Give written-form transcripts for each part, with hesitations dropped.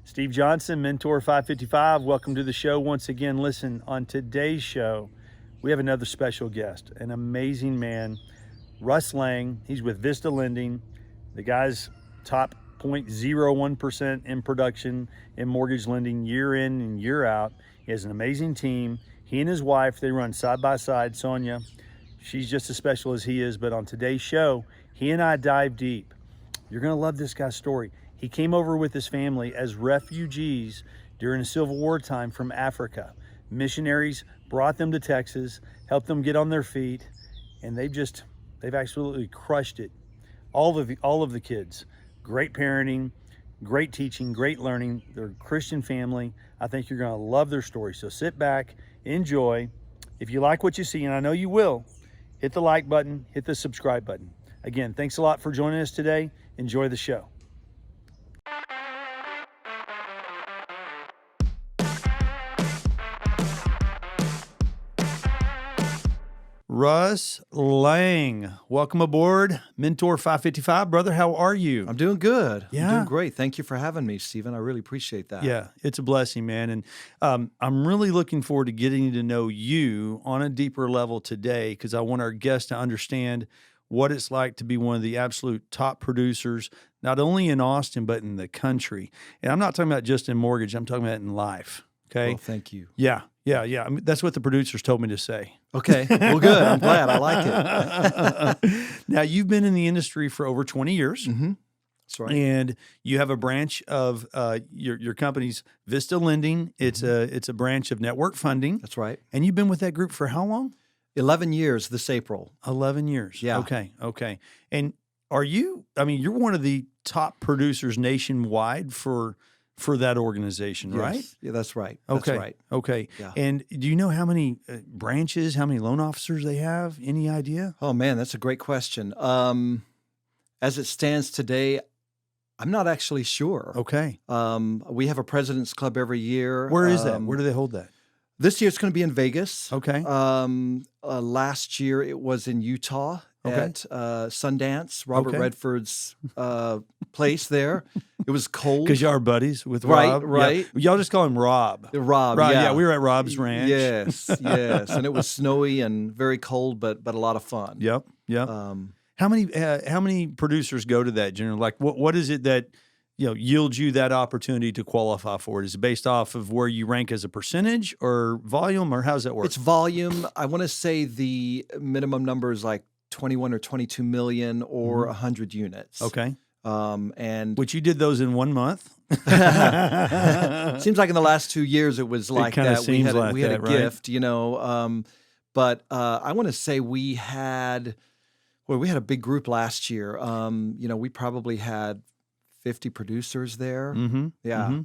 Steve Johnson, Mentor 555. Welcome to the show once again. Listen, on today's show, we have another special guest, an amazing man, Russ Laing. He's with Vista Lending. The guy's top 0.01% in production in mortgage lending year in and year out. He has an amazing team. He and his wife, they run side by side. Sonia, she's just as special as he is. But on today's show, he and I dive deep. You're going to love this guy's story. He came over with his family as refugees during the Civil War time from Africa. Missionaries brought them to Texas, helped them get on their feet, and they've absolutely crushed it. All of the kids, great parenting, great teaching, great learning. They're a Christian family. I think you're going to love their story. So sit back, enjoy. If you like what you see, and I know you will, hit the like button, hit the subscribe button. Again, thanks a lot for joining us today. Enjoy the show. Russ Laing, welcome aboard, Mentor 555. Brother, how are you? I'm doing good. Yeah. I'm doing great. Thank you for having me, Stephen. I really appreciate that. Yeah, it's a blessing, man. And I'm really looking forward to getting to know you on a deeper level today because I want our guests to understand what it's like to be one of the absolute top producers, not only in Austin, but in the country. And I'm not talking about just in mortgage. I'm talking about in life. Okay. Well, thank you. Yeah. I mean, that's what the producers told me to say. Okay. Well, good. I'm glad. I like it. Now, you've been in the industry for over 20 years. Mm-hmm. That's right. And you have a branch of your company's Vista Lending. It's a branch of Network Funding. That's right. And you've been with that group for how long? 11 years this April. 11 years. Yeah. Okay. And you're one of the top producers nationwide for that organization, Yes. right? Yeah, that's right. Okay. That's right. Okay. Yeah. And do you know how many branches, how many loan officers they have? Any idea? Oh, man, that's a great question. As it stands today, I'm not actually sure. Okay. We have a President's Club every year. Where is that? Where do they hold that? This year it's going to be in Vegas. Okay. Last year it was in Utah at Sundance, Robert Redford's place there. It was cold. Because y'all are buddies with Rob. Right. Yeah. Y'all just call him Rob. Rob, yeah. We were at Rob's ranch. Yes. And it was snowy and very cold, but a lot of fun. Yep. How many producers go to that generally? Like what is it that yields you that opportunity to qualify for it? Is it based off of where you rank as a percentage or volume, or how does that work? It's volume. I want to say the minimum number is like 21 or 22 million or 100 units. Okay. And which you did those in 1 month. Seems like in the last 2 years it was like that. We had a right? gift, but I want to say we had a big group last year. We probably had 50 producers there. Mm-hmm. Yeah.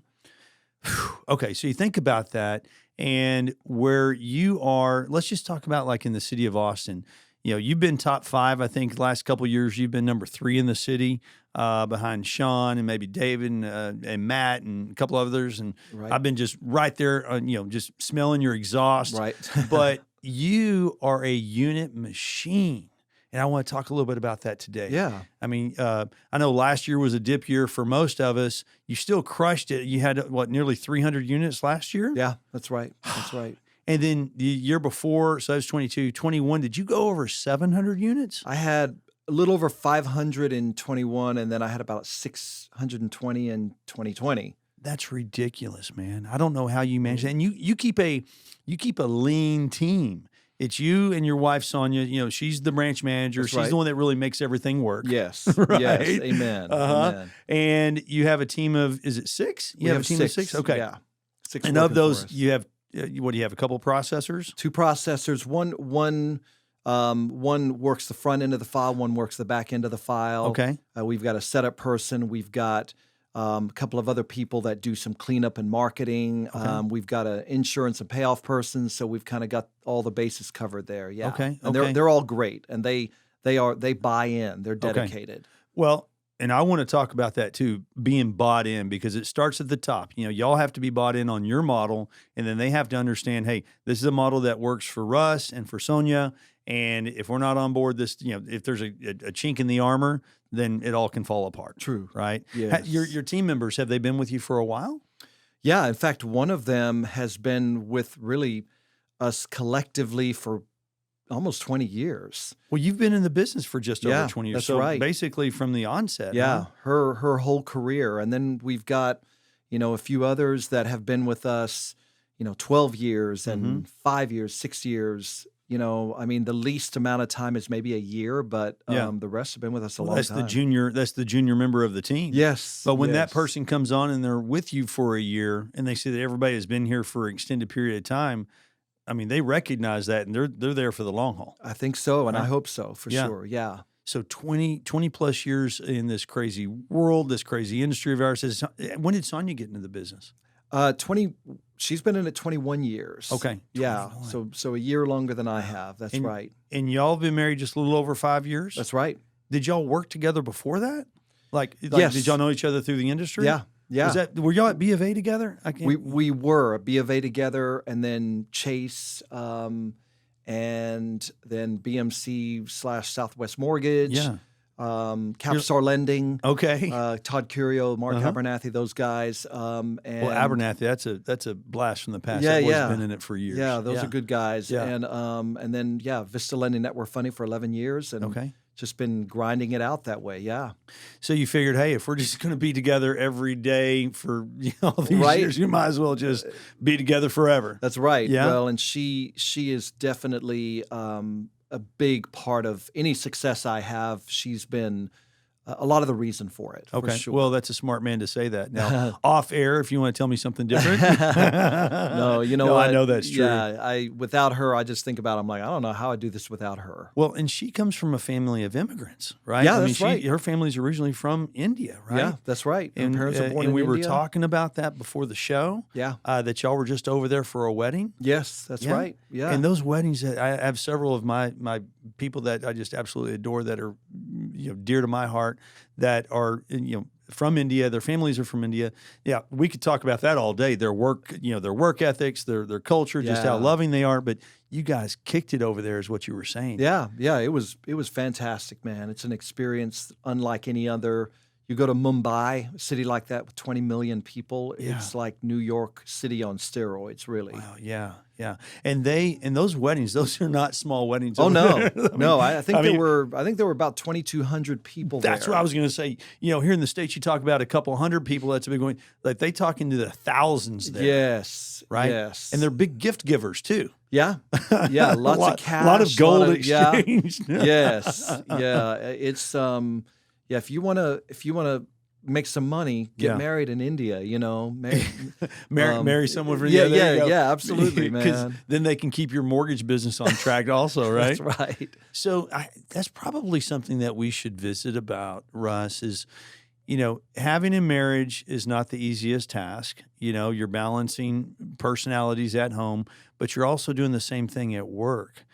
Mm-hmm. Okay, so you think about that, and where you are. Let's just talk about like in the city of Austin. You've been top 5, I think, the last couple of years. You've been number 3 in the city, behind Sean and maybe David and Matt and a couple others. And I've been just right there, just smelling your exhaust. Right. But you are a unit machine. And I want to talk a little bit about that today. Yeah. I mean, I know last year was a dip year for most of us. You still crushed it. You had, nearly 300 units last year? Yeah, that's right. That's right. And then the year before, so that was 22, 21, did you go over 700 units? I had a little over 500 in 21, and then I had about 620 in 2020. That's ridiculous, man. I don't know how you manage that. And you keep a lean team. It's you and your wife, Sonia. She's the branch manager. She's the one that really makes everything work. Yes. Right? Yes. Amen. Amen. And you have a team of, is it 6? You have a team of 6? Okay. Yeah. 6. And of those, you have, what do you have, a couple of processors? 2 processors. One works the front end of the file. One works the back end of the file. Okay. We've got a setup person. We've got a couple of other people that do some cleanup and marketing. Okay. We've got an insurance and payoff person, so we've kind of got all the bases covered there. Yeah. Okay. And they're all great, and they buy in. They're dedicated. Okay. Well, and I want to talk about that too, being bought in, because it starts at the top. Y'all have to be bought in on your model, and then they have to understand, hey, this is a model that works for Russ and for Sonia, And if we're not on board this, if there's a chink in the armor, then it all can fall apart. True. Right? Yes. Your team members, have they been with you for a while? Yeah. In fact, one of them has been with really us collectively for almost 20 years. Well, you've been in the business for just over 20 years. That's so right. basically from the onset. Yeah. Huh? Her whole career. And then we've got, a few others that have been with us, 12 years and 5 years, 6 years. The least amount of time is maybe a year, but the rest have been with us a long time. That's the junior member of the team. Yes. But when that person comes on and they're with you for a year and they see that everybody has been here for an extended period of time, they recognize that and they're there for the long haul. I think so, and I hope so, for sure. Yeah. So 20 plus years in this crazy world, this crazy industry of ours. When did Sonia get into the business? 20. She's been in it 21 years. Okay. 21. Yeah. So a year longer than I have. That's right. And y'all have been married just a little over 5 years? That's right. Did y'all work together before that? Yes. Did y'all know each other through the industry? Yeah. Yeah. Were y'all at B of A together? We were at B of A together, and then Chase, and then BMC / Southwest Mortgage. Yeah. Capstar Lending. Okay. Todd Curio, Mark Abernathy, those guys. Well, Abernathy, that's a blast from the past. Yeah, I've been in it for years. Yeah, those are good guys. Yeah. And then Vista Lending Network Funding for 11 years, and just been grinding it out that way. Yeah. So you figured, hey, if we're just going to be together every day for all these years, you might as well just be together forever. That's right. Yeah. Well, and she is definitely a big part of any success I have. She's been a lot of the reason for it. Okay. For sure. Well, that's a smart man to say that. Now, off air, if you want to tell me something different. No, what? I know that's true. Yeah, without her, I just think about it, I'm like, I don't know how I do this without her. Well, and she comes from a family of immigrants, right? Yeah, that's right. Her family's originally from India, right? Yeah, that's right. Her parents were born and in we were India. talking about that before the show. Yeah. That y'all were just over there for a wedding. Yes, that's right. Yeah. And those weddings, I have several of my people that I just absolutely adore that are dear to my heart, that are from India. Their families are from India. Yeah, we could talk about that all day. Their work, their work ethics, their culture, just how loving they are. But you guys kicked it over there, is what you were saying. Yeah, it was fantastic, man. It's an experience unlike any other. You go to Mumbai, a city like that with 20 million people. Yeah. It's like New York City on steroids, really. Wow, yeah. And those weddings, those are not small weddings. Oh no, there. No. I think there were about 2,200 people there. That's what I was going to say. Here in the States, you talk about a couple hundred people. That's a big one. Like they talk into the thousands there. Yes. Right. Yes. And they're big gift givers too. Yeah. Yeah. Lots of cash. A lot of gold exchanged. Yeah. Yes. Yeah. It's If you want to make some money, get married in India, marry someone from India. Yeah, absolutely, man. Because then they can keep your mortgage business on track also, right? That's right. So that's probably something that we should visit about, Russ, is, having a marriage is not the easiest task. You're balancing personalities at home, but you're also doing the same thing at work.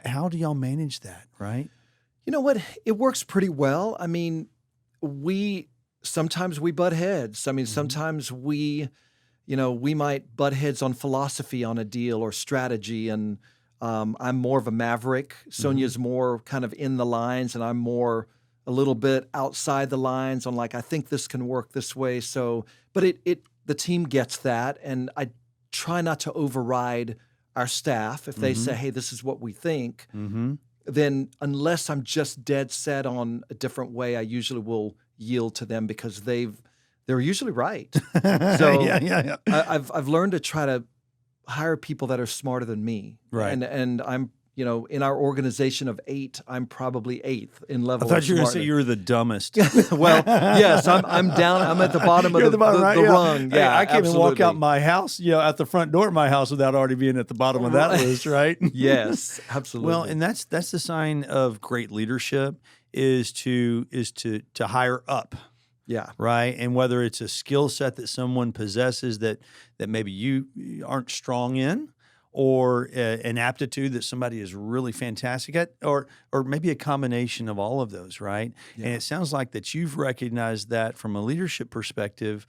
How do y'all manage that, right? You know what? It works pretty well. I mean, sometimes we butt heads. I mean, sometimes we might butt heads on philosophy on a deal or strategy. And I'm more of a maverick. Sonia's more kind of in the lines, and I'm more a little bit outside the lines on I think this can work this way. So, but the team gets that. And I try not to override our staff. If they say, hey, this is what we think, then unless I'm just dead set on a different way, I usually will yield to them because they're usually right. So yeah. I've learned to try to hire people that are smarter than me. Right. And I'm, in our organization of 8, I'm probably 8th in level. I thought you were going to say you were the dumbest. Well, yes, I'm down. I'm at the bottom of the rung. Yeah, I can't even walk out absolutely. my house, at the front door of my house without already being at the bottom of that list, right? Yes, absolutely. Well, and that's the sign of great leadership is to hire up. Yeah. Right. And whether it's a skill set that someone possesses that maybe you aren't strong in, or an aptitude that somebody is really fantastic at, or maybe a combination of all of those, right? Yeah. And it sounds like that you've recognized that from a leadership perspective,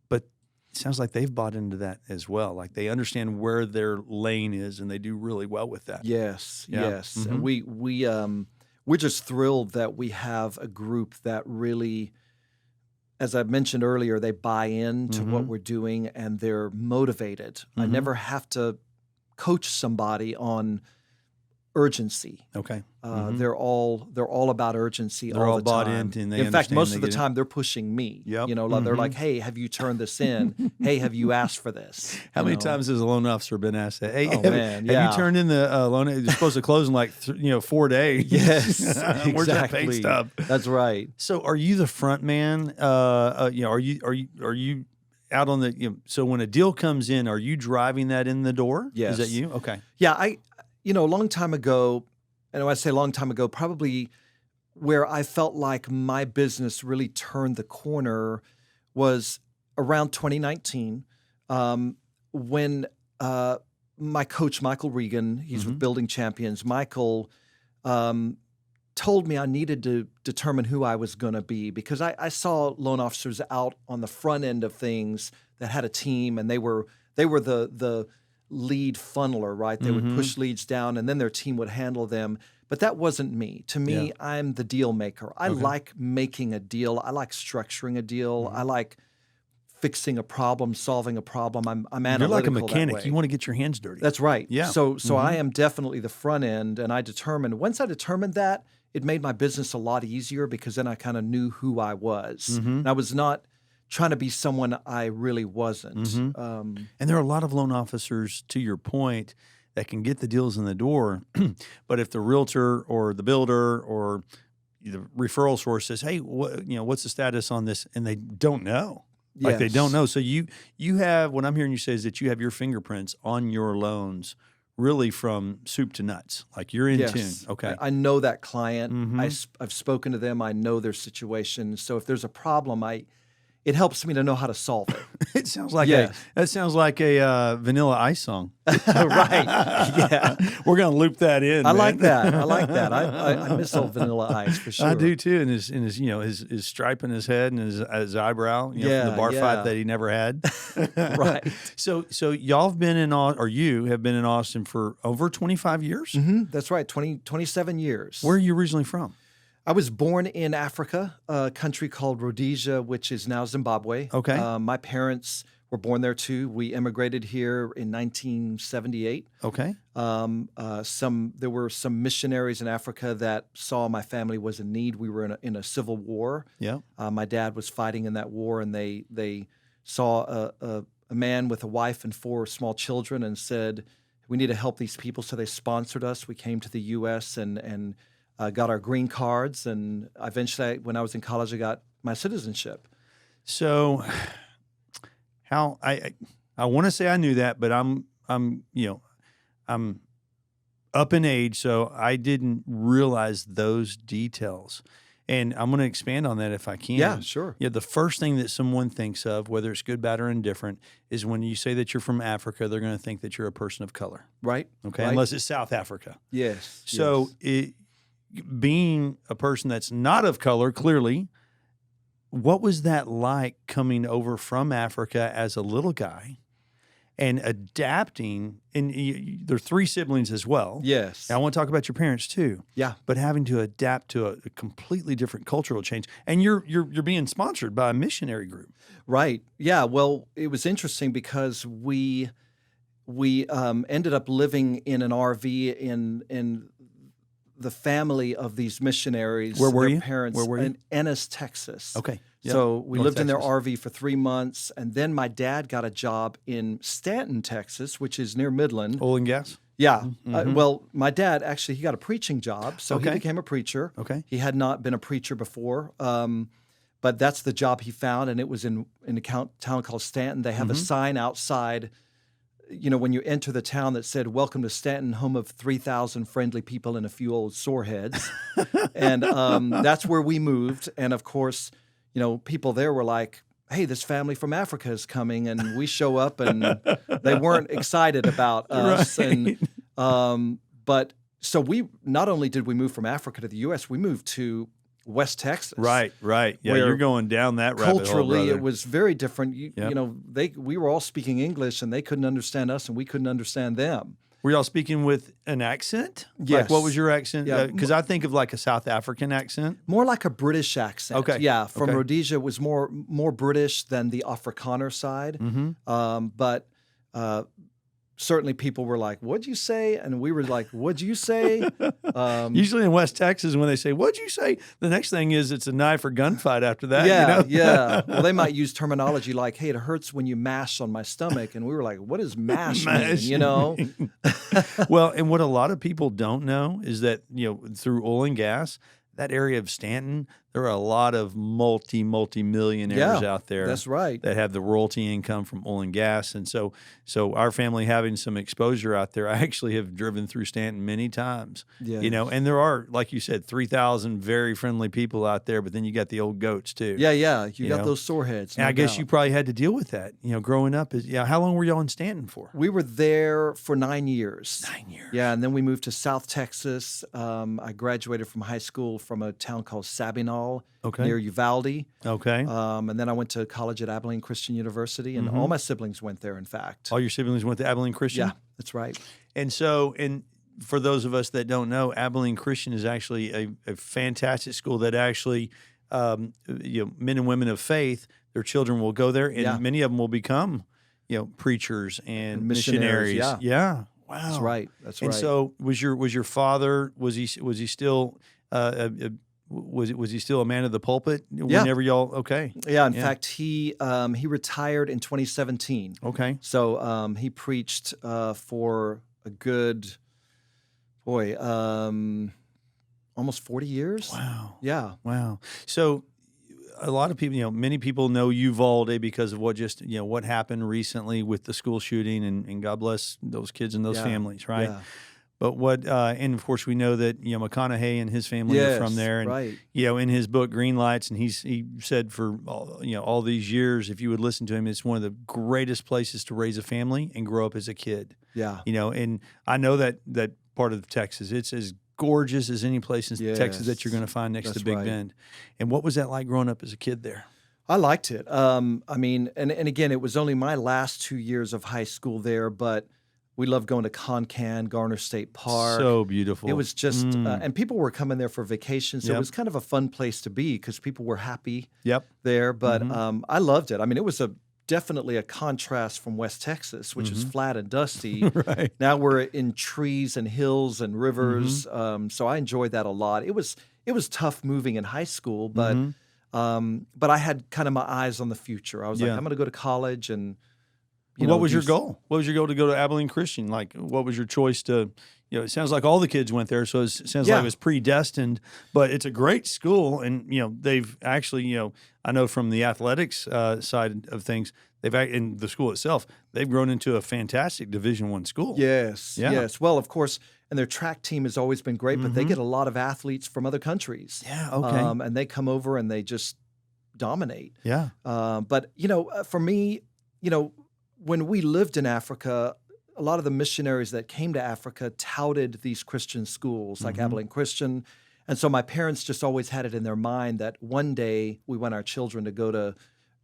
but it sounds like they've bought into that as well. Like they understand where their lane is, and they do really well with that. Yes, Yeah. yes. Mhm. And we're just thrilled that we have a group that really, as I mentioned earlier, they buy into what we're doing and they're motivated. I never have to coach somebody on urgency. Okay. They're all about urgency. They're all all the bought time. in, and they In fact, understand most they of the get it. time they're pushing me. Yep. You know, they're like, "Hey, have you turned this in? Hey, have you asked for this?" How You many know? times has a loan officer been asked that? Hey, Oh, have, man, have yeah. you turned in the loan? It's supposed to close in like 4 days. Yes, Where's that pay exactly. stub? That's right. So, are you the front man? Are you out on the? So when a deal comes in, are you driving that in the door? Is that Yes. you? Okay. Yeah, a long time ago, and when I say a long time ago, probably where I felt like my business really turned the corner was around 2019, when my coach, Michael Regan, he's with Building Champions, Michael told me I needed to determine who I was going to be, because I saw loan officers out on the front end of things that had a team, and they were the lead funneler, right? They would push leads down, and then their team would handle them. But that wasn't me. To me, Yeah. I'm the deal maker. I like making a deal. I like structuring a deal. I like fixing a problem, solving a problem. I'm analytical. You're like a that mechanic. way. You want to get your hands dirty. That's right. Yeah. So I am definitely the front end, and once I determined that, it made my business a lot easier, because then I kind of knew who I was. And I was not trying to be someone I really wasn't. And there are a lot of loan officers, to your point, that can get the deals in the door, but if the realtor or the builder or the referral source says, "Hey, what's the status on this?" and they don't know, like they don't Yes. know. So you have, what I'm hearing you say is that you have your fingerprints on your loans, really from soup to nuts. Like you're in tune. Okay. I know that client. I've spoken to them. I know their situation. So if there's a problem, it helps me to know how to solve it. It sounds like Yes. that sounds like a Vanilla Ice song. Right. Yeah. We're gonna loop that in. I man. like that. I like that. I miss old Vanilla Ice for sure. I do too, and his stripe in his head and his eyebrow, from the bar fight that he never had. Right. So y'all have been you have been in Austin for over 25 years. That's right. 27 years. Where are you originally from? I was born in Africa, a country called Rhodesia, which is now Zimbabwe. Okay. My parents were born there too. We immigrated here in 1978. Okay. There were some missionaries in Africa that saw my family was in need. We were in a civil war. Yeah. My dad was fighting in that war, and they saw a man with a wife and 4 small children and said, "We need to help these people." So they sponsored us. We came to the U.S. and got our green cards, and eventually, when I was in college, I got my citizenship. So, how I want to say I knew that, but I'm up in age, so I didn't realize those details. And I'm going to expand on that if I can. Yeah, sure. Yeah, the first thing that someone thinks of, whether it's good, bad, or indifferent, is when you say that you're from Africa, they're going to think that you're a person of color. Right. Okay, Right. unless it's South Africa. Yes. So, being a person that's not of color, clearly, what was that like coming over from Africa as a little guy and adapting? And there are 3 siblings as well. Yes. Now, I want to talk about your parents too. Yeah. But having to adapt to a completely different cultural change, and you're being sponsored by a missionary group. Right. Yeah. Well, it was interesting because we ended up living in an RV in the family of these missionaries. Where were their you? Parents Where were you? in Ennis, Texas. Okay. Yeah. So we North lived in their Texas. RV for 3 months, and then my dad got a job in Stanton, Texas, which is near Midland. Oil and gas. Yeah. Well, my dad actually, he got a preaching job, so he Okay. became a preacher. Okay. He had not been a preacher before, but that's the job he found, and it was in a town called Stanton. They have a sign outside, when you enter the town that said, "Welcome to Stanton, home of 3,000 friendly people and a few old sore heads." And that's where we moved. And of course, people there were like, "Hey, this family from Africa is coming," and we show up, and they weren't excited about us. Right. And but so we not only did we move from Africa to the U.S., we moved to West Texas. Right. Yeah, where you're going down that rabbit hole, culturally, brother. it was very different. Yep. You know, we were all speaking English, and they couldn't understand us, and we couldn't understand them. Were y'all speaking with an accent? Yes. Like, what was your accent? Yeah. Because I think of like a South African accent. More like a British accent. Okay. Yeah, from Okay. Rhodesia, it was more British than the Afrikaner side. Mm-hmm. But certainly people were like, "What'd you say?" And we were like, "What'd you say?" Usually in West Texas, when they say, "What'd you say?" the next thing is it's a knife or gunfight after that. Yeah, you know? yeah. Well, they might use terminology like, "Hey, it hurts when you mash on my stomach," and we were like, "What does mash mean?" Mash. You know? Well, and what a lot of people don't know is that, through oil and gas, that area of Stanton, there are a lot of multi-millionaires out there. That's right. That have the royalty income from oil and gas. And so our family having some exposure out there, I actually have driven through Stanton many times, Yeah. and there are, like you said, 3,000 very friendly people out there, but then you got the old goats too. Yeah. You You got know? those sore heads. And no I guess doubt. you probably had to deal with that, growing up. How long were y'all in Stanton for? We were there for 9 years. 9 years. Yeah, and then we moved to South Texas. I graduated from high school from a town called Sabinal Okay. near Uvalde. Okay. And then I went to college at Abilene Christian University, and all my siblings went there, in fact. All your siblings went to Abilene Christian? Yeah, that's right. And so, for those of us that don't know, Abilene Christian is actually a fantastic school that actually, men and women of faith, their children will go there, and many of them will become, preachers and missionaries. Yeah. Wow. That's right. That's right. And so, was your father? Was he still? Was he still a man of the pulpit? Whenever y'all? Okay. Yeah. In fact, he retired in 2017. Okay. So he preached for a good, almost 40 years. Wow. Yeah. Wow. So a lot of people, many people know Uvalde because of what happened recently with the school shooting, and God bless those kids and those families, right? Yeah. But and of course we know that, McConaughey and his family are from there. And, right. In his book, Green Lights, and he said for, all these years, if you would listen to him, it's one of the greatest places to raise a family and grow up as a kid. Yeah. And I know that part of Texas, it's as gorgeous as any place in Texas that you're going to find next to Big Bend. And what was that like growing up as a kid there? I liked it. And again, it was only my last 2 years of high school there, but we loved going to Concan, Garner State Park. So beautiful. It was just, and people were coming there for vacation, so it was kind of a fun place to be because people were happy there. But I loved it. I mean, it was definitely a contrast from West Texas, which is flat and dusty. Right. Now we're in trees and hills and rivers, so I enjoyed that a lot. It was tough moving in high school, but I had kind of my eyes on the future. I was like, I'm going to go to college and. What was your goal? What was your goal to go to Abilene Christian? Like, what was your choice to, it sounds like all the kids went there, so it sounds like it was predestined, but it's a great school. And, they've actually, I know from the athletics side of things, in the school itself, they've grown into a fantastic Division I school. Yes. Well, of course, and their track team has always been great, but they get a lot of athletes from other countries. Yeah, okay. And they come over and they just dominate. Yeah. But, for me, when we lived in Africa, a lot of the missionaries that came to Africa touted these Christian schools like Abilene Christian. And so my parents just always had it in their mind that one day we want our children to go to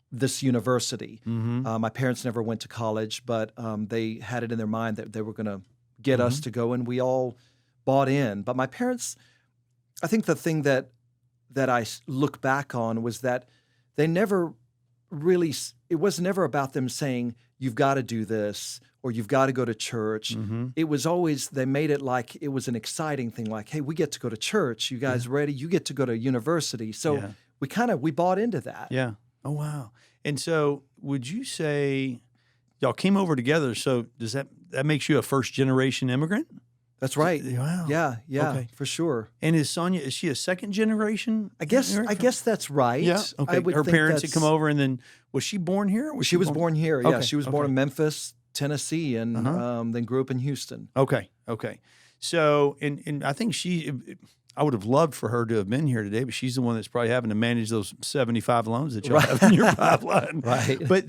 this university. My parents never went to college, but they had it in their mind that they were going to get us to go, and we all bought in. But my parents, I think the thing that I look back on was that they never really, it was never about them saying, you've got to do this or you've got to go to church. It was always, they made it like it was an exciting thing, like, hey, we get to go to church. You guys ready? You get to go to university. So we bought into that. Yeah. Oh, wow. And so would you say y'all came over together? So does that makes you a first generation immigrant? That's right. Wow. Yeah, Okay. for sure. And is she a second generation? I guess that's right. Yeah. Okay. I would Her think parents had come over, and then was she born here? She was born here. Yeah, Okay, she was born in Memphis, Tennessee, and then grew up in Houston. Okay. So, and I think I would have loved for her to have been here today, but she's the one that's probably having to manage those 75 loans that y'all have in your pipeline. Right. But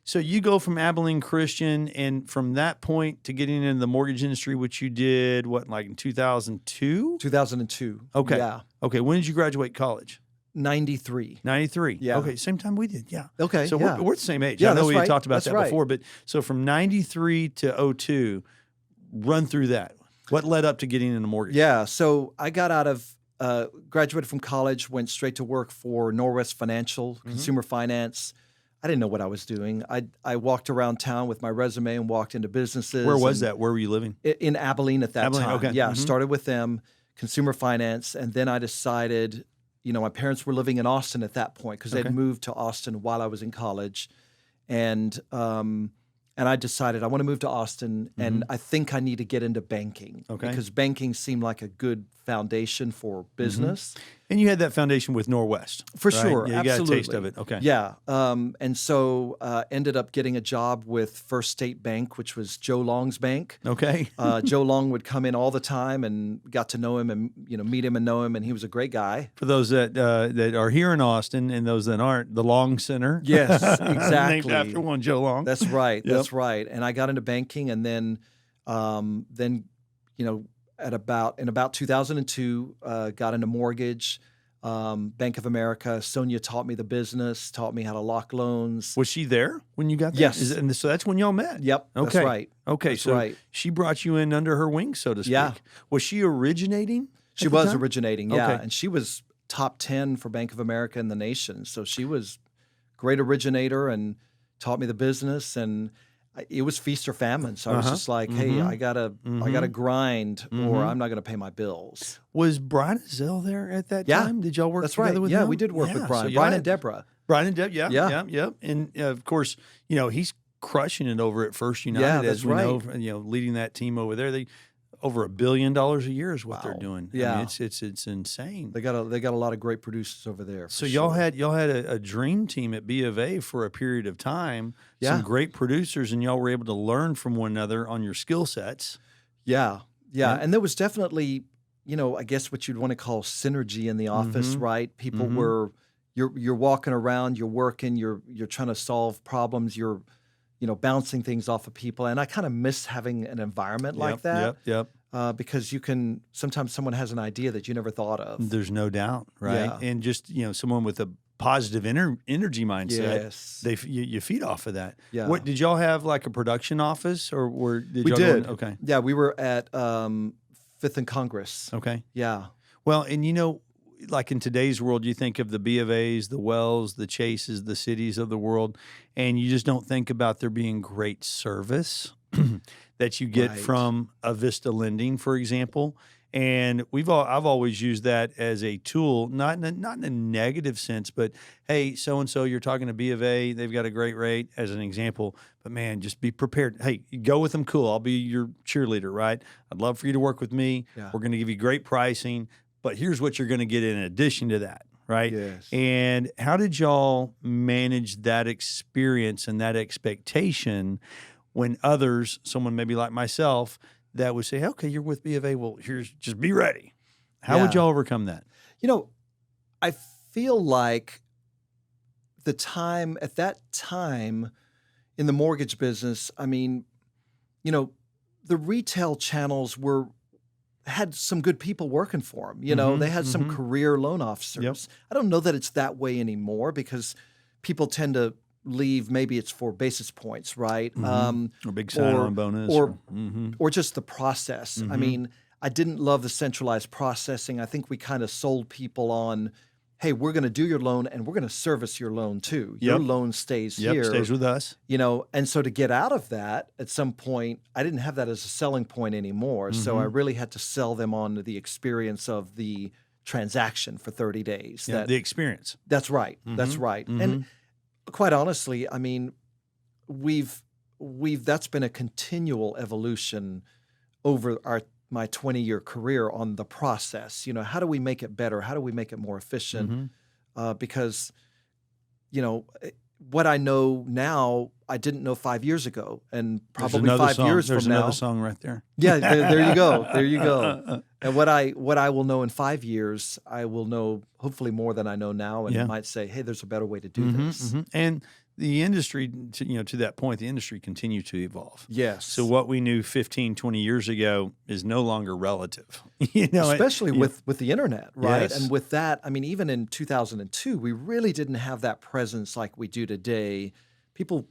so you go from Abilene Christian, and from that point to getting into the mortgage industry, which you did, like in 2002? 2002. Okay. Yeah. Okay, when did you graduate college? 93. 93. Yeah. Okay, same time we did. Yeah. Okay. So yeah. we're the same age. Yeah, I know that's we had right. talked about That's that right. before, but so from 93 to 02, run through that. What led up to getting into mortgage? Yeah. So I got out of, graduated from college, went straight to work for Norwest Financial Consumer Finance. I didn't know what I was doing. I walked around town with my resume and walked into businesses. Where was that? Where were you living? In Abilene at that Abilene, time. okay. Yeah, I started with them, consumer finance, and then I decided, my parents were living in Austin at that point because they'd moved to Austin while I was in college, and I decided I want to move to Austin, and I think I need to get into banking because banking seemed like a good foundation for business. And you had that foundation with Norwest. For right? sure, Yeah, you absolutely. got a taste of it. Okay. Yeah, and so ended up getting a job with First State Bank, which was Joe Long's bank. Okay. Joe Long would come in all the time, and got to know him, and meet him and know him, and he was a great guy. For those that are here in Austin and those that aren't, the Long Center. Yes, exactly. Named after one Joe Long. That's right. Yep. That's right. And I got into banking, and then in about 2002, got into mortgage. Bank of America. Sonia taught me the business, taught me how to lock loans. Was she there when you got there? Yes. And so that's when y'all met? Yep. Okay. That's right. Okay. That's So right. she brought you in under her wing, so to speak. Yeah. Was she originating? She at the was time? originating, yeah. Okay. And she was top 10 for Bank of America in the nation. So she was great originator and taught me the business, and it was feast or famine. So I was just like, hey, I gotta grind, or I'm not gonna pay my bills. Was Brian Azell there at that Yeah. time? Did y'all work That's together right. with Yeah, him? we did work with Yeah, Brian. so y'all Brian had- and Deborah. Brian and Deb, Yeah. yeah. And of course, he's crushing it over at First United. Yeah, as that's we right. know, leading that team over there. They over $1 billion a year is what they're Wow. doing. Yeah. I mean, it's insane. They got a lot of great producers over there. for So sure. y'all had a dream team at B of A for a period of time. Yeah. Some great producers, and y'all were able to learn from one another on your skill sets. Yeah. Yeah. And there was definitely, I guess what you'd want to call synergy in the office, right? People were, you're walking around, you're working, you're trying to solve problems, you're, bouncing things off of people. And I kind of miss having an environment like that. Yep. Because sometimes someone has an idea that you never thought of. There's no doubt, right? Yeah. And just someone with a positive energy mindset. Yes. You feed off of that. Yeah. What did y'all have, like a production office, or did We y'all did. Okay. Yeah, we were at Fifth and Congress. Okay. Yeah. Well, and like in today's world, you think of the B of A's, the Wells, the Chases, the cities of the world, and you just don't think about there being great service that you get Right. from a Vista Lending, for example. And I've always used that as a tool, not in a negative sense, but hey, so and so, you're talking to B of A, they've got a great rate, as an example. But man, just be prepared. Hey, go with them, cool. I'll be your cheerleader, right? I'd love for you to work with me. Yeah. We're going to give you great pricing, but here's what you're going to get in addition to that, right? Yes. And how did y'all manage that experience and that expectation when others, someone maybe like myself, that would say, okay, you're with B of A, well, just be ready. How would Yeah. y'all overcome that? I feel like at that time in the mortgage business, I mean, the retail channels had some good people working for them. They had some career loan officers. Yep. I don't know that it's that way anymore because people tend to leave. Maybe it's for basis points, right? Or big sign-on bonus. Or just the process. I mean, I didn't love the centralized processing. I think we kind of sold people on, hey, we're going to do your loan and we're going to service your loan too. Your loan stays here. Stays with us. And so to get out of that at some point, I didn't have that as a selling point anymore. So I really had to sell them on the experience of the transaction for 30 days. Yeah, the experience. That's right. That's right. And quite honestly, I mean, that's been a continual evolution over my 20-year career on the process. How do we make it better? How do we make it more efficient? Because, what I know now, I didn't know 5 years ago, and probably 5 years There's from now. another song right there. Yeah, there you go. There you go. And what I will know in 5 years, I will know hopefully more than I know now, and might say, hey, there's a better way to do this. And the industry, to that point, the industry continued to evolve. Yes. So what we knew 15, 20 years ago is no longer relative. Especially with the internet, right? Yes. And with that, I mean, even in 2002, we really didn't have that presence like we do today. People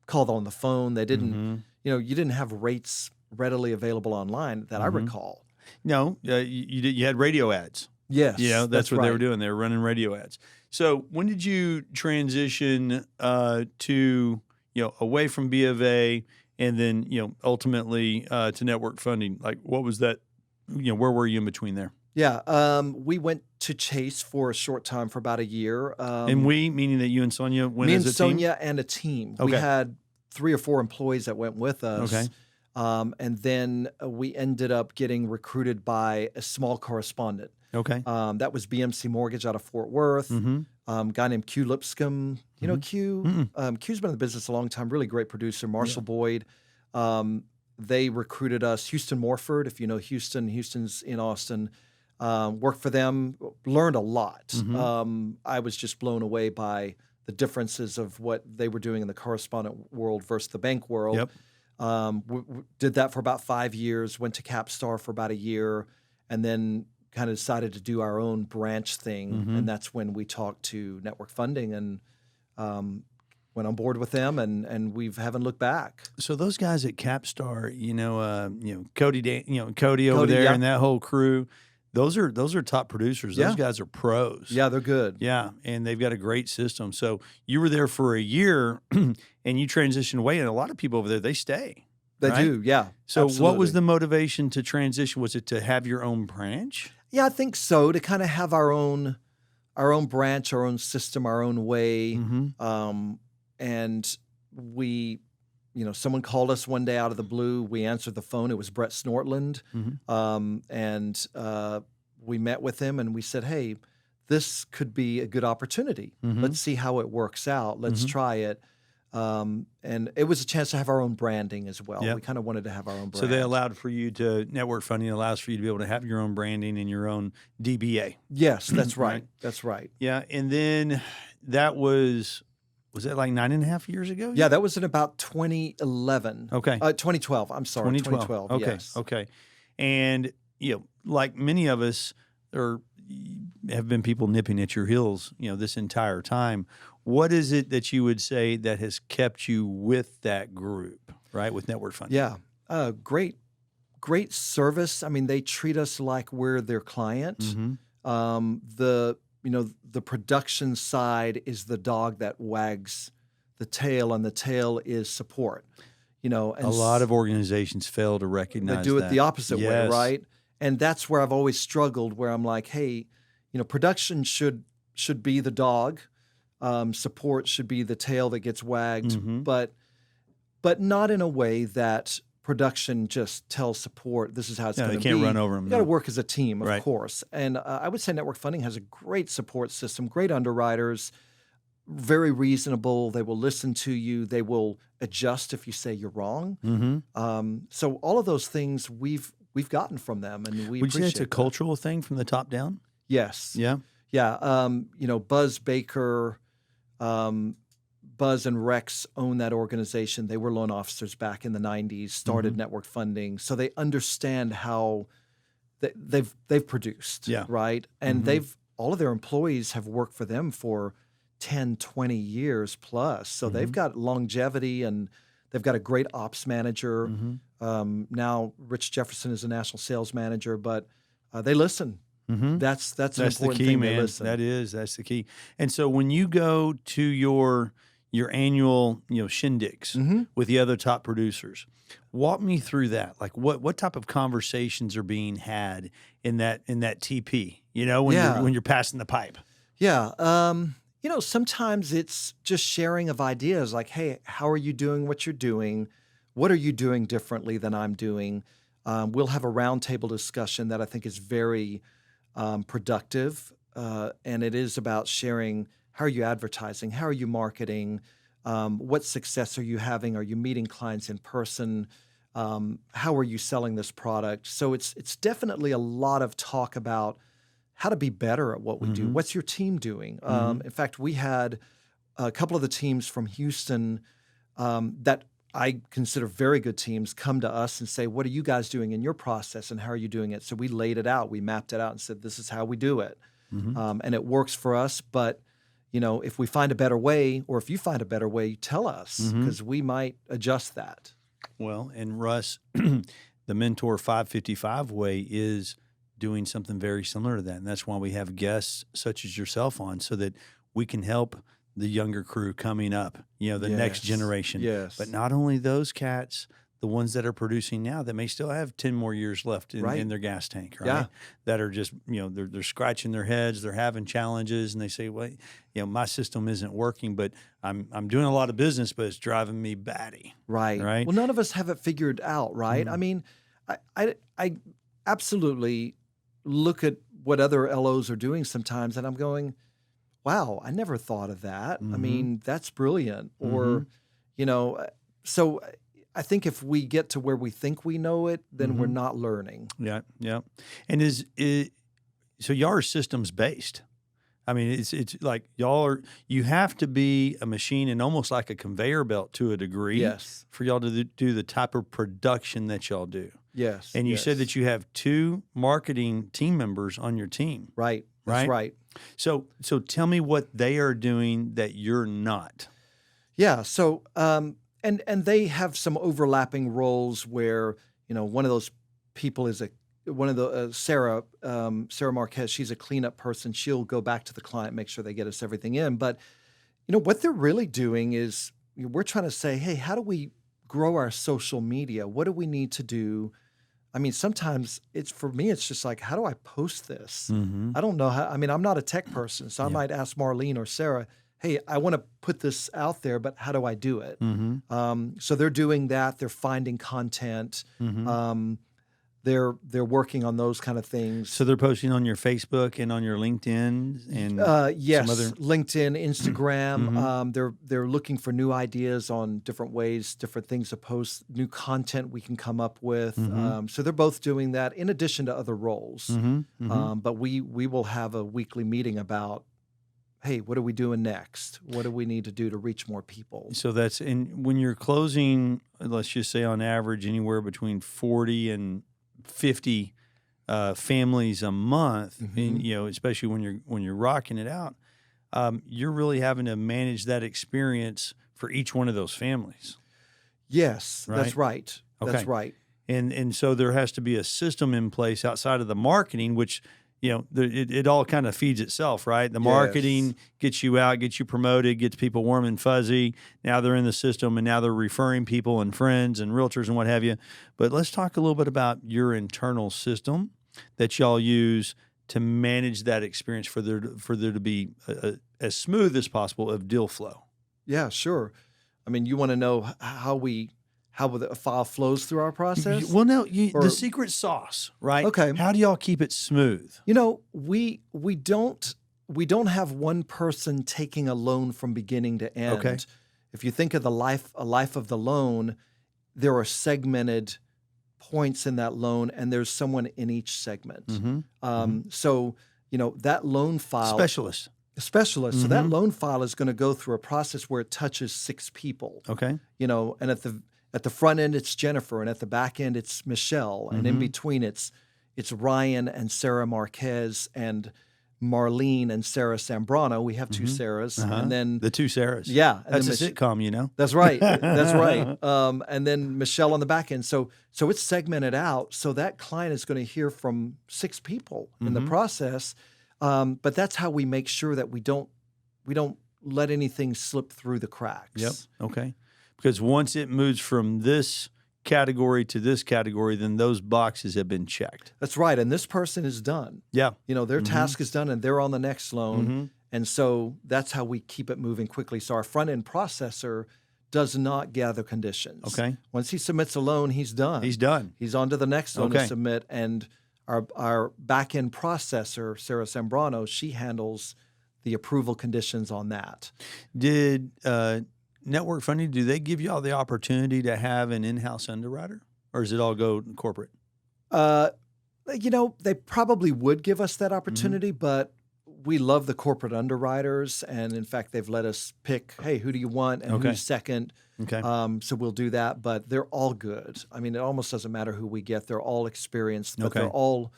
called on the phone. They didn't, you didn't have rates readily available online that I recall. No, you had radio ads. Yes. That's what they were right. doing. They were running radio ads. So when did you transition to, away from B of A and then, ultimately to network funding? Like, what was that? Where were you in between there? Yeah. We went to Chase for a short time for about a year. And we, meaning that you and Sonia went as a team? Me and Sonia and a team. Okay. We had 3 or 4 employees that went with us. Okay. And then we ended up getting recruited by a small correspondent. Okay. That was BMC Mortgage out of Fort Worth. Guy named Q Lipscomb. You know Q? Q's been in the business a long time. Really great producer. Marshall Boyd. They recruited us. Houston Morford, if you know Houston. Houston's in Austin. Worked for them. Learned a lot. I was just blown away by the differences of what they were doing in the correspondent world versus the bank world. Yep. We did that for about 5 years. Went to Capstar for about a year, and then kind of decided to do our own branch thing, and that's when we talked to Network Funding and went on board with them, and we haven't looked back. So those guys at Capstar, Cody over there, and that whole crew, those are top producers. Those guys are pros. Yeah, they're good. Yeah, and they've got a great system. So you were there for a year, and you transitioned away, and a lot of people over there, they stay. They right? do, yeah. So absolutely. What was the motivation to transition? Was it to have your own branch? Yeah, I think so. To kind of have our own branch, our own system, our own way. And we, someone called us one day out of the blue. We answered the phone. It was Brett Snortland. And we met with him and we said, hey, this could be a good opportunity. Let's see how it works out. Let's try it. And it was a chance to have our own branding as well. We kind of wanted to have our own brand. So they allowed for you to, network funding allows for you to be able to have your own branding and your own DBA. Yes, that's right. That's right. Yeah. And then that was that like 9.5 years ago? Yeah, that was in about 2011. Okay. 2012. I'm sorry. 2012. Okay. Yes. Okay. And, like many of us have been people nipping at your heels, this entire time. What is it that you would say that has kept you with that group, right, with network funding? Yeah, great service. I mean, they treat us like we're their client. The production side is the dog that wags the tail, and the tail is support. And a lot of organizations fail to recognize they do it that. the opposite way, right? And that's where I've always struggled. Where I'm like, hey, production should be the dog. Support should be the tail that gets wagged, but not in a way that production just tells support this is how it's going to be. They can't run over them. You got to work as a team, of Right. course. And I would say Network Funding has a great support system, great underwriters, very reasonable. They will listen to you. They will adjust if you say you're wrong. So all of those things we've gotten from them, and we Would you say appreciate it's a that. cultural thing from the top down? Yes. Yeah. Yeah. Buzz Baker. Buzz and Rex own that organization. They were loan officers back in the 90s, started Network Funding. So they understand how they've produced, right? And all of their employees have worked for them for 10, 20 years plus. So they've got longevity, and they've got a great ops manager. Now Rich Jefferson is a national sales manager, but they listen. That's an important the key, thing. man. They listen. That's the key. And so when you go to your annual shindigs with the other top producers, walk me through that. Like what type of conversations are being had in that TP? When you're passing the pipe. Yeah. Sometimes it's just sharing of ideas. Like, hey, how are you doing what you're doing? What are you doing differently than I'm doing? We'll have a roundtable discussion that I think is very productive, and it is about sharing how are you advertising, how are you marketing, what success are you having, are you meeting clients in person, how are you selling this product? So it's definitely a lot of talk about how to be better at what we do. What's your team doing? In fact, we had a couple of the teams from Houston that I consider very good teams come to us and say, what are you guys doing in your process and how are you doing it? So we laid it out. We mapped it out and said, this is how we do it. And it works for us. But, if we find a better way or if you find a better way, tell us because we might adjust that. Well, and Russ, the Mentor 555 way is doing something very similar to that. And that's why we have guests such as yourself on so that we can help the younger crew coming up, the next generation. Yes. But not only those cats, the ones that are producing now that may still have 10 more years left in their gas tank, right? Yeah. That are just, they're scratching their heads, they're having challenges, and they say, well, my system isn't working, but I'm doing a lot of business, but it's driving me batty. Right. Right. Well, none of us have it figured out, right? I mean, I absolutely look at what other LOs are doing sometimes, and I'm going, wow, I never thought of that. I mean, that's brilliant. Or, so I think if we get to where we think we know it, then we're not learning. Yeah, yeah. And so y'all are systems based. I mean, it's like you have to be a machine and almost like a conveyor belt to a degree. Yes. For y'all to do the type of production that y'all do. Yes. And you said that you have 2 marketing team members on your team. Right. That's right. So tell me what they are doing that you're not. Yeah. So, and they have some overlapping roles where, one of those people is Sarah Marquez, she's a cleanup person. She'll go back to the client, make sure they get us everything in. But, what they're really doing is we're trying to say, hey, how do we grow our social media? What do we need to do? I mean, sometimes for me, it's just like, how do I post this? I don't know how. I mean, I'm not a tech person, so I might ask Marlene or Sarah, hey, I want to put this out there, but how do I do it? So they're doing that. They're finding content. They're working on those kind of things. So they're posting on your Facebook and on your LinkedIn and yes, some other LinkedIn, Instagram. They're looking for new ideas on different ways, different things to post, new content we can come up with. So they're both doing that in addition to other roles. But we will have a weekly meeting about, hey, what are we doing next? What do we need to do to reach more people? So when you're closing, let's just say on average anywhere between 40 and 50 families a month, and especially when you're rocking it out, you're really having to manage that experience for each one of those families. Yes, right? That's right. Okay. That's right. And so there has to be a system in place outside of the marketing, which it all kind of feeds itself, right? The marketing gets you out, gets you promoted, gets people warm and fuzzy. Now they're in the system, and now they're referring people and friends and realtors and what have you. But let's talk a little bit about your internal system that y'all use to manage that experience for there to be as smooth as possible of deal flow. Yeah, sure. I mean, you want to know how a file flows through our process? Well, no, the secret sauce, right? Okay. How do y'all keep it smooth? We don't have one person taking a loan from beginning to end. Okay. If you think of a life of the loan, there are segmented points in that loan, and there's someone in each segment. So that loan file specialist. So that loan file is going to go through a process where it touches 6 people. Okay. And at the front end, it's Jennifer, and at the back end, it's Michelle, and in between, it's Ryan and Sarah Marquez and Marlene and Sarah Sambrano. We have 2 Sarahs, and then the 2 Sarahs. Yeah, and that's a sitcom, That's right. That's right. And then Michelle on the back end. So it's segmented out. So that client is going to hear from 6 people in the process. But that's how we make sure that we don't let anything slip through the cracks. Yep. Okay. Because once it moves from this category to this category, then those boxes have been checked. That's right. And this person is done. Yeah. Their task is done and they're on the next loan. And so that's how we keep it moving quickly. So our front-end processor does not gather conditions. Okay. Once he submits a loan, he's done. He's done. He's on to the next loan to submit. And our back-end processor, Sarah Sambrano, she handles the approval conditions on that. Did Network Funding, do they give y'all the opportunity to have an in-house underwriter, or does it all go corporate? They probably would give us that opportunity, but we love the corporate underwriters, and in fact, they've let us pick, hey, who do you want and Okay. who's second. Okay. So we'll do that, but they're all good. I mean, it almost doesn't matter who we get; they're all experienced, but Okay. they're all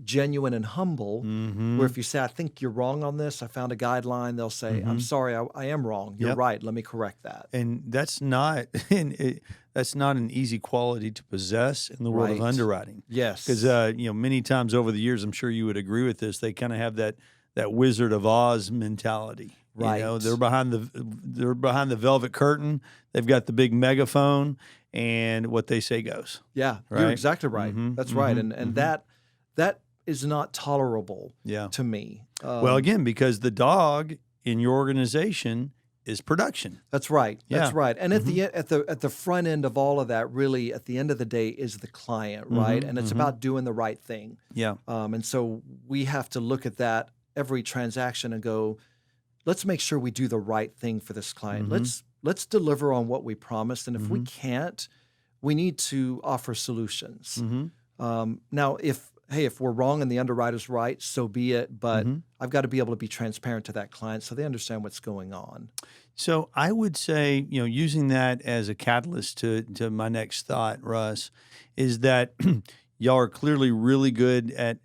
genuine and humble. Mm-hmm. Where if you say, I think you're wrong on this, I found a guideline, they'll say, I'm sorry, I am wrong. You're Yep. right. Let me correct that. And that's not that's not an easy quality to possess in the world of Right. underwriting. Yes. Because many times over the years, I'm sure you would agree with this. They kind of have that Wizard of Oz mentality. Right. You know, they're behind the velvet curtain. They've got the big megaphone, and what they say goes. Yeah, Right? you're exactly right. Mhm, That's right. mhm, And that is not tolerable Yeah. to me. Well, again, because the dog in your organization is production. That's right. That's Yeah. right. And at the front end of all of that, really, at the end of the day, is the client, right? And it's about doing the right thing. Yeah. And so we have to look at that every transaction and go, let's make sure we do the right thing for this client. Let's deliver on what we promised. And if we can't, we need to offer solutions. Now, if we're wrong and the underwriter's right, so be it. But I've got to be able to be transparent to that client so they understand what's going on. So I would say, using that as a catalyst to my next thought, Russ, is that y'all are clearly really good at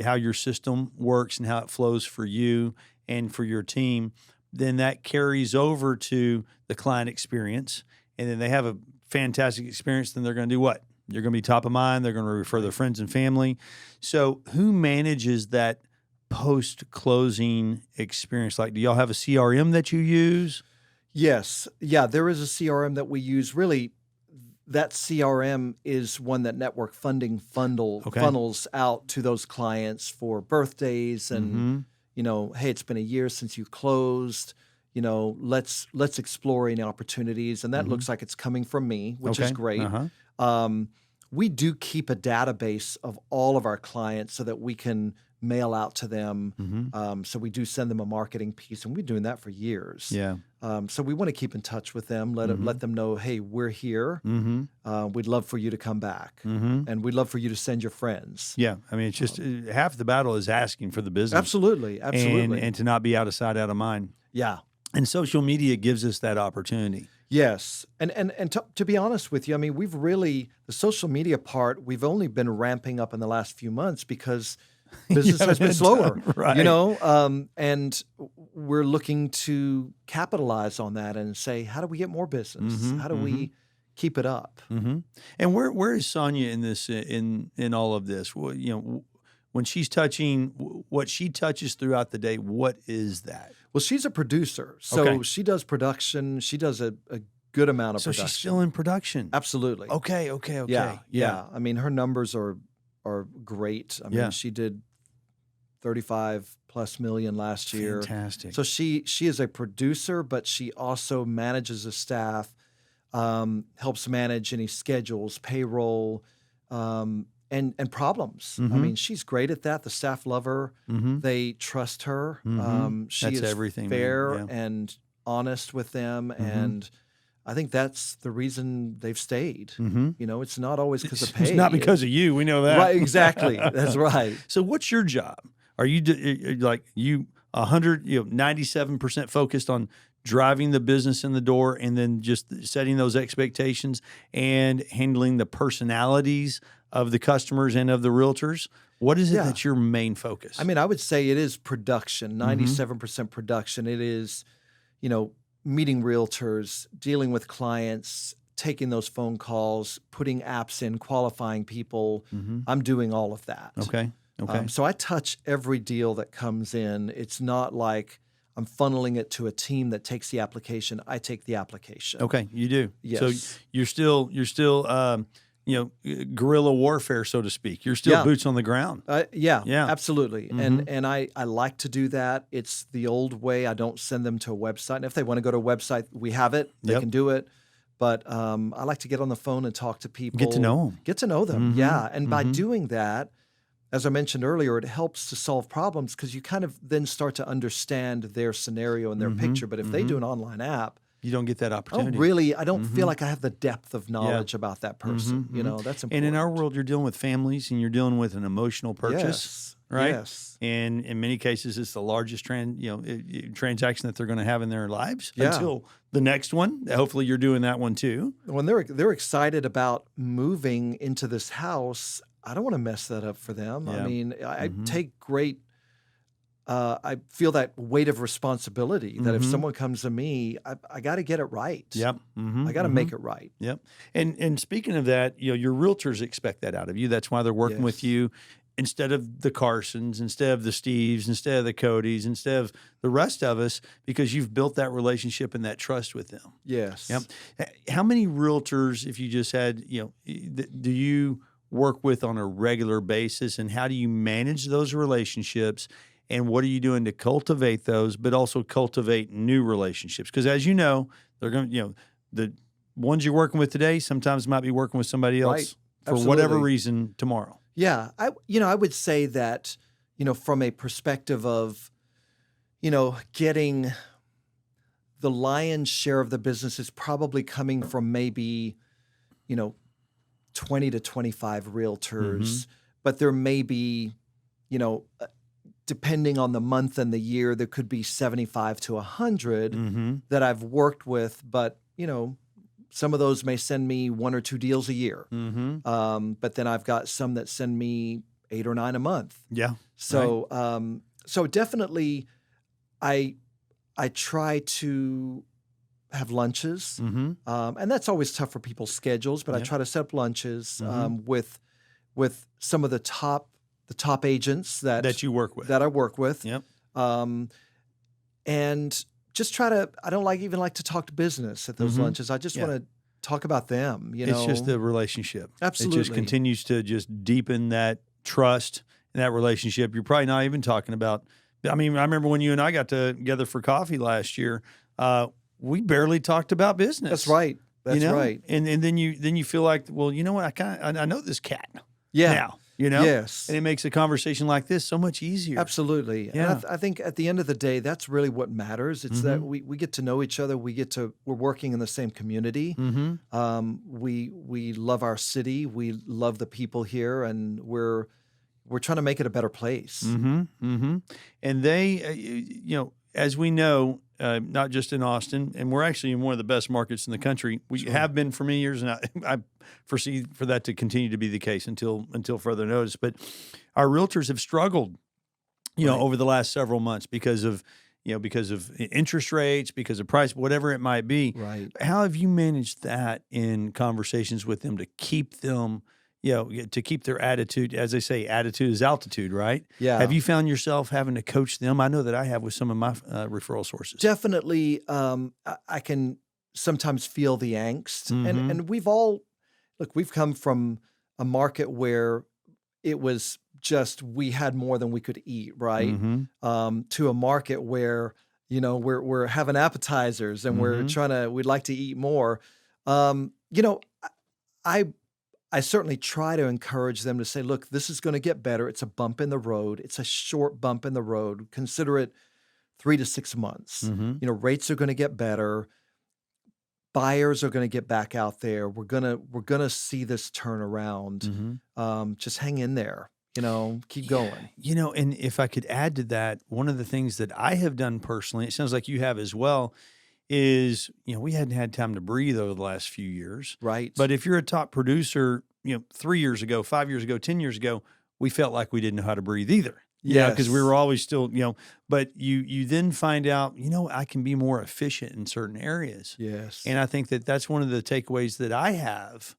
how your system works and how it flows for you and for your team. Then that carries over to the client experience, and then they have a fantastic experience. Then they're going to do what? You're going to be top of mind. They're going to refer their friends and family. So who manages that post-closing experience? Like, do y'all have a CRM that you use? Yes. Yeah, there is a CRM that we use. Really, that CRM is one that network funding funnels out to those clients for birthdays and, hey, it's been a year since you closed. Let's explore any opportunities. And that looks like it's coming from me, which is great. We do keep a database of all of our clients so that we can mail out to them. So we do send them a marketing piece, and we've been doing that for years. Yeah. So we want to keep in touch with them, let them know, hey, we're here. We'd love for you to come back, and we'd love for you to send your friends. Yeah. I mean, it's just half the battle is asking for the business. Absolutely. And to not be out of sight, out of mind. Yeah. And social media gives us that opportunity. Yes. And to be honest with you, I mean, the social media part, we've only been ramping up in the last few months because business has been slower, right. And we're looking to capitalize on that and say, how do we get more business? How do we keep it up? And where is Sonia in this, in all of this? Well, when she's touching what she touches throughout the day, what is that? Well, she's a producer, so she does production. She does a good amount of production. So she's still in production. Absolutely. Okay. Yeah. I mean, her numbers are great. I mean, she did 35 plus million last year. Fantastic. So she is a producer, but she also manages a staff, helps manage any schedules, payroll, and problems. I mean, she's great at that. The staff love her. They trust her. She That's is everything, fair man. Yeah. and honest with them. And I think that's the reason they've stayed. It's not always because of pay. It's not because of you. We know that. Right, exactly. That's right. So what's your job? Are you 97% focused on driving the business in the door and then just setting those expectations and handling the personalities of the customers and of the realtors? What is it that's your main focus? I mean, I would say it is production, 97% production. It is, meeting realtors, dealing with clients, taking those phone calls, putting apps in, qualifying people. I'm doing all of that. Okay. So I touch every deal that comes in. It's not like I'm funneling it to a team that takes the application. I take the application. Okay, you do. Yes. So you're still guerrilla warfare, so to speak. You're still boots on the ground. Yeah, absolutely. And I like to do that. It's the old way. I don't send them to a website. And if they want to go to a website, we have it. They can do it. But I like to get on the phone and talk to people. Get to know them. Get to know them, yeah. And by doing that, as I mentioned earlier, it helps to solve problems because you kind of then start to understand their scenario and their picture. But if they do an online app, you don't get that opportunity. I don't feel like I have the depth of knowledge about that person. That's important. And in our world, you're dealing with families and you're dealing with an emotional purchase, right? Yes. And in many cases, it's the largest transaction that they're going to have in their lives until the next one. Hopefully, you're doing that one too. When they're excited about moving into this house, I don't want to mess that up for them. Yeah. I mean, I take great. I feel that weight of responsibility that if someone comes to me, I got to get it right. Yep. I got to make it right. Yep. And speaking of that, your realtors expect that out of you. That's why they're working with you instead of the Carsons, instead of the Steves, instead of the Codys, instead of the rest of us, because you've built that relationship and that trust with them. Yes. Yep. How many realtors, if you just had, do you work with on a regular basis, and how do you manage those relationships? And what are you doing to cultivate those, but also cultivate new relationships? Because as you know, they're going to, the ones you're working with today sometimes might be working with somebody else for whatever reason tomorrow. Yeah. I would say that, from a perspective of, getting the lion's share of the business is probably coming from maybe, 20 to 25 realtors, but there may be, depending on the month and the year, there could be 75 to 100 that I've worked with, but, some of those may send me 1 or 2 deals a year. But then I've got some that send me 8 or 9 a month. Yeah. So, so definitely I try to have lunches, and that's always tough for people's schedules, but I try to set up lunches, with some of the top agents that you work with, that I work with. Yep. And just try to, I don't even like to talk to business at those lunches. I just want to talk about them, It's just the relationship. Absolutely. It just continues to just deepen that trust and that relationship. You're probably not even talking about, I remember when you and I got together for coffee last year, we barely talked about business. That's right. That's right. And then you feel like, well, you know what? I know this cat now. Yes. And it makes a conversation like this so much easier. Absolutely. Yeah. And I think at the end of the day, that's really what matters. It's that we get to know each other. We're working in the same community. We love our city. We love the people here, and we're trying to make it a better place. And they, as we know, not just in Austin, and we're actually in one of the best markets in the country. We have been for many years, and I foresee for that to continue to be the case until further notice. But our realtors have struggled, over the last several months because of interest rates, because of price, whatever it might be. Right. How have you managed that in conversations with them to keep them, to keep their attitude? As they say, attitude is altitude, right? Yeah. Have you found yourself having to coach them? I know that I have with some of my referral sources. Definitely. I can sometimes feel the angst, and we've come from a market where it was just, we had more than we could eat, right? To a market where, we're having appetizers and we'd like to eat more. I certainly try to encourage them to say, look, this is going to get better. It's a bump in the road. It's a short bump in the road. Consider it 3 to 6 months. Rates are going to get better. Buyers are going to get back out there. We're gonna see this turn around. Just hang in there. Keep going. And if I could add to that, one of the things that I have done personally, it sounds like you have as well, is, we hadn't had time to breathe over the last few years. Right. But if you're a top producer, 3 years ago, 5 years ago, 10 years ago, we felt like we didn't know how to breathe either. Yeah, because we were always still, but you then find out, I can be more efficient in certain areas. Yes. And I think that that's one of the takeaways that I have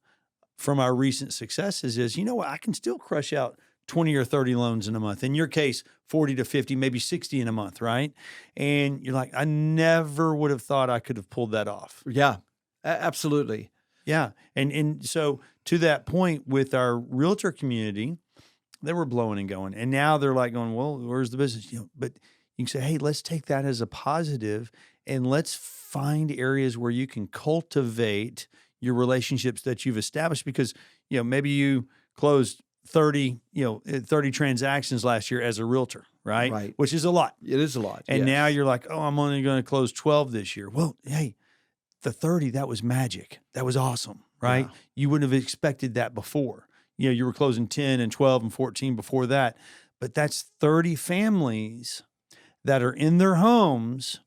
from our recent successes is, I can still crush out 20 or 30 loans in a month. In your case, 40 to 50, maybe 60 in a month, right? And you're like, I never would have thought I could have pulled that off. Yeah, absolutely. Yeah. And so to that point with our realtor community, they were blowing and going. And now they're like going, well, where's the business? But you can say, hey, let's take that as a positive and let's find areas where you can cultivate your relationships that you've established because, maybe you closed 30 transactions last year as a realtor, right? Right. Which is a lot. It is a lot. And now you're like, oh, I'm only going to close 12 this year. Well, hey, the 30, that was magic. That was awesome, right? Yeah. You wouldn't have expected that before. You were closing 10 and 12 and 14 before that. but that's 30 families that are in their homes,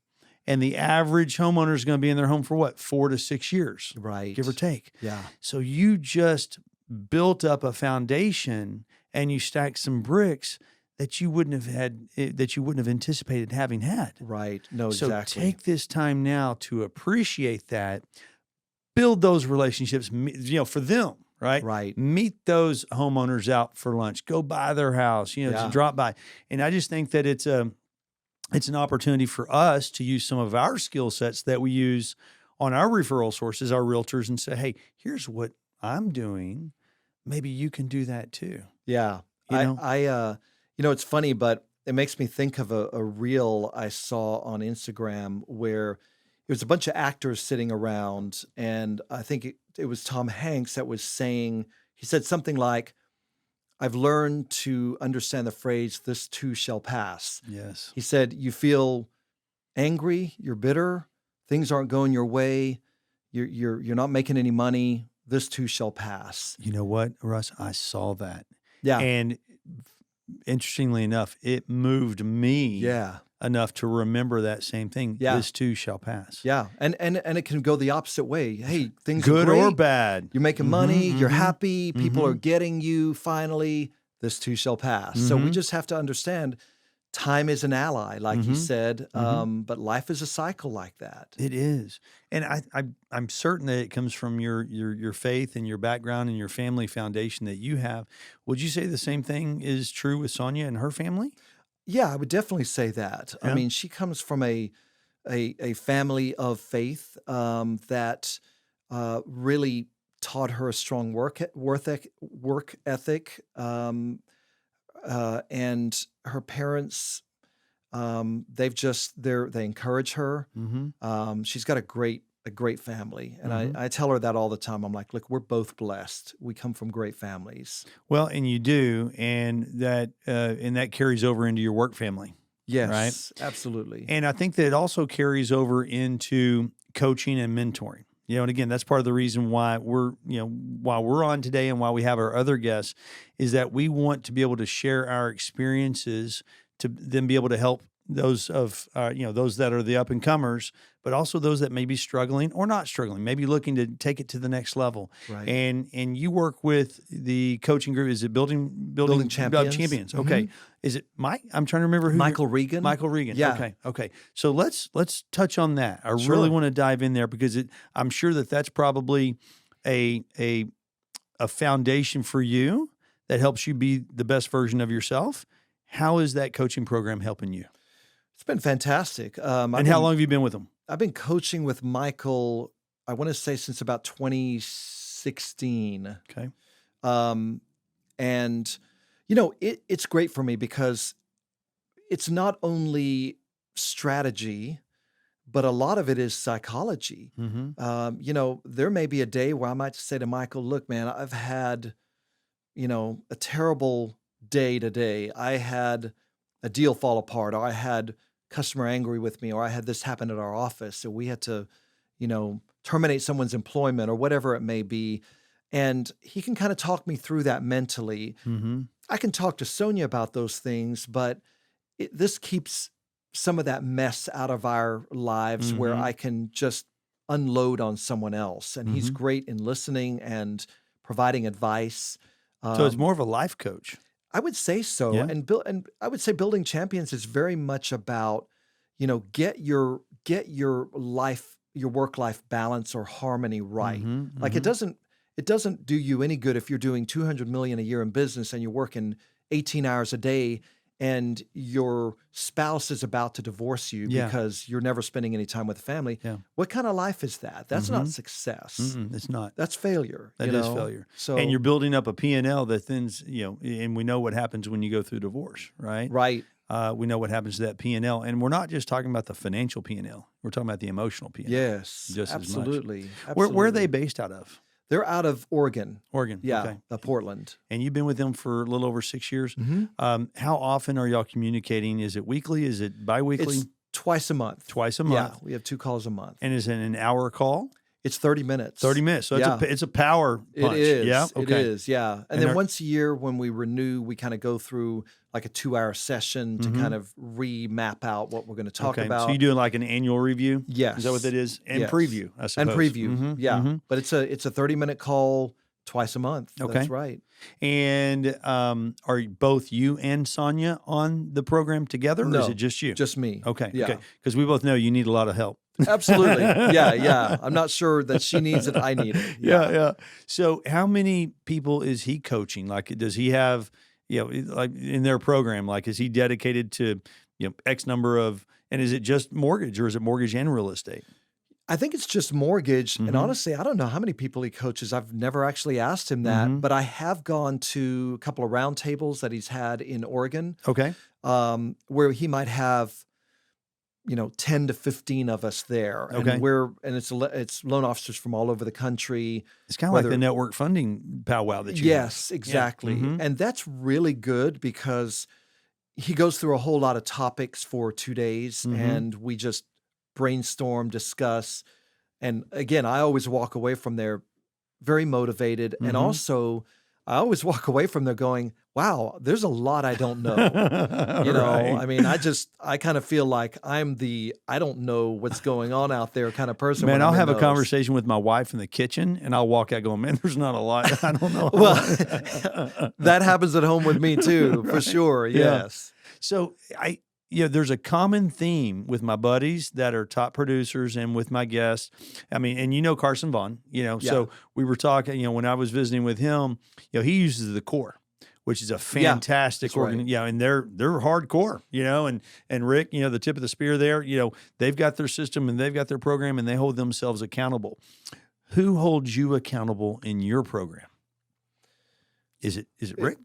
and the average homeowner is going to be in their home for what, 4 to 6 years, Right. give or take. Yeah. So you just built up a foundation and you stacked some bricks that you wouldn't have anticipated having had. Right. No, So exactly. take this time now to appreciate that, build those relationships, for them, right? Right. Meet those homeowners out for lunch, go by their house, to Yeah. drop by. And I just think that it's an opportunity for us to use some of our skill sets that we use on our referral sources, our realtors, and say, hey, here's what I'm doing. Maybe you can do that too. Yeah. It's funny, but it makes me think of a reel I saw on Instagram where it was a bunch of actors sitting around, and I think it was Tom Hanks that was saying, he said something like, I've learned to understand the phrase, this too shall pass. Yes. He said, you feel angry, you're bitter, things aren't going your way, you're not making any money, this too shall pass. You know what, Russ? I saw that. Yeah. And interestingly enough, it moved me enough to remember that same thing. Yeah. This too shall pass. Yeah. And it can go the opposite way. Hey, things Good are great. or bad. You're making money, you're happy, people are getting you finally, this too shall pass. So we just have to understand time is an ally, like you said, but life is a cycle like that. It is. And I'm certain that it comes from your faith and your background and your family foundation that you have. Would you say the same thing is true with Sonia and her family? Yeah, I would definitely say that. Yeah. I mean, she comes from a family of faith that really taught her a strong work ethic, and her parents, they encourage her. She's got a great family, and I tell her that all the time. I'm like, look, we're both blessed. We come from great families. Well, and you do, and that carries over into your work family. Yes, right? Absolutely. And I think that it also carries over into coaching and mentoring. And again, that's part of the reason why we're on today and why we have our other guests, is that we want to be able to share our experiences to then be able to help those those that are the up and comers, but also those that may be struggling or not struggling, maybe looking to take it to the next level. Right. And you work with the coaching group. Is it building champions? Okay. Is it Mike? I'm trying to remember who. Michael Regan. Michael Regan. Yeah. Okay. So let's touch on that. I Sure. really want to dive in there because I'm sure that's probably a foundation for you that helps you be the best version of yourself. How is that coaching program helping you? It's been fantastic. How long have you been with them? I've been coaching with Michael, I want to say since about 2016. Okay. And, it's great for me because it's not only strategy, but a lot of it is psychology. There may be a day where I might say to Michael, look, man, I've had, a terrible day today. I had a deal fall apart, or I had customer angry with me, or I had this happen at our office. So we had to, terminate someone's employment or whatever it may be. And he can kind of talk me through that mentally. I can talk to Sonia about those things, but this keeps some of that mess out of our lives where I can just unload on someone else. And he's great in listening and providing advice. So it's more of a life coach. I would say so. Yeah. And I would say building champions is very much about, get your work-life balance or harmony right. Like it doesn't do you any good if you're doing $200 million a year in business and you're working 18 hours a day and your spouse is about to divorce you because you're never spending any time with the family. Yeah. What kind of life is that? That's not success. It's not. That's failure. That is failure. So, and you're building up a P&L that then's, and we know what happens when you go through divorce, right? Right. We know what happens to that P&L. And we're not just talking about the financial P&L. We're talking about the emotional P&L. Yes, just absolutely. as much. Absolutely. Where are they based out of? They're out of Oregon. Oregon. Yeah, Okay. Portland. And you've been with them for a little over 6 years. How often are y'all communicating? Is it weekly? Is it biweekly? It's twice a month. Twice a month. Yeah, we have 2 calls a month. And is it an hour call? It's 30 minutes. 30 minutes. So it's a power punch. It is. Yeah. It Okay. is. Yeah. And then once a year when we renew, we kind of go through like a 2-hour session to kind of remap out what we're going to talk about. So you're doing like an annual review? Yes. Is that what that is? And Yes. preview, I suppose. And preview. Yeah. But it's a 30-minute call twice a month. Okay. That's right. And are both you and Sonia on the program together, or No, is it just you? Just me. Okay. Yeah. Okay. Because we both know you need a lot of help. Absolutely. Yeah. I'm not sure that she needs it. I need it. Yeah. So how many people is he coaching? Like, does he have, like in their program, like, is he dedicated to, X number of, and is it just mortgage or is it mortgage and real estate? I think it's just mortgage. And honestly, I don't know how many people he coaches. I've never actually asked him that, but I have gone to a couple of roundtables that he's had in Oregon. Okay. Where he might have, 10 to 15 of us there. Okay. And it's loan officers from all over the country. It's kind of like the network funding powwow that you Yes, have. exactly. Yeah. And that's really good because he goes through a whole lot of topics for 2 days and we just brainstorm, discuss. And again, I always walk away from there very motivated. And also I always walk away from there going, wow, there's a lot I don't know. I mean, I kind of feel like I don't know what's going on out there kind of person. Man, I'll have a conversation with my wife in the kitchen and I'll walk out going, man, there's not a lot. I don't know. Well, that happens at home with me too, for sure. Yes. So there's a common theme with my buddies that are top producers and with my guests. I mean, and Carson Vaughn, so we were talking, when I was visiting with him, he uses the core, which is a fantastic and they're hardcore, and Rick, the tip of the spear there, they've got their system and they've got their program and they hold themselves accountable. Who holds you accountable in your program? Is it Rick?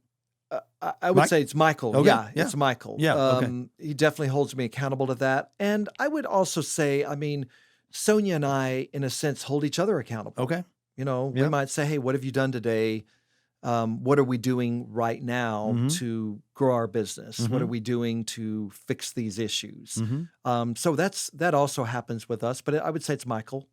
I would say it's Michael. Okay. Yeah, it's Michael. Yeah. He definitely holds me accountable to that. And I would also say, Sonia and I, in a sense, hold each other accountable. Okay. We might say, hey, what have you done today? What are we doing right now to grow our business? What are we doing to fix these issues? So that also happens with us, but I would say it's Michael.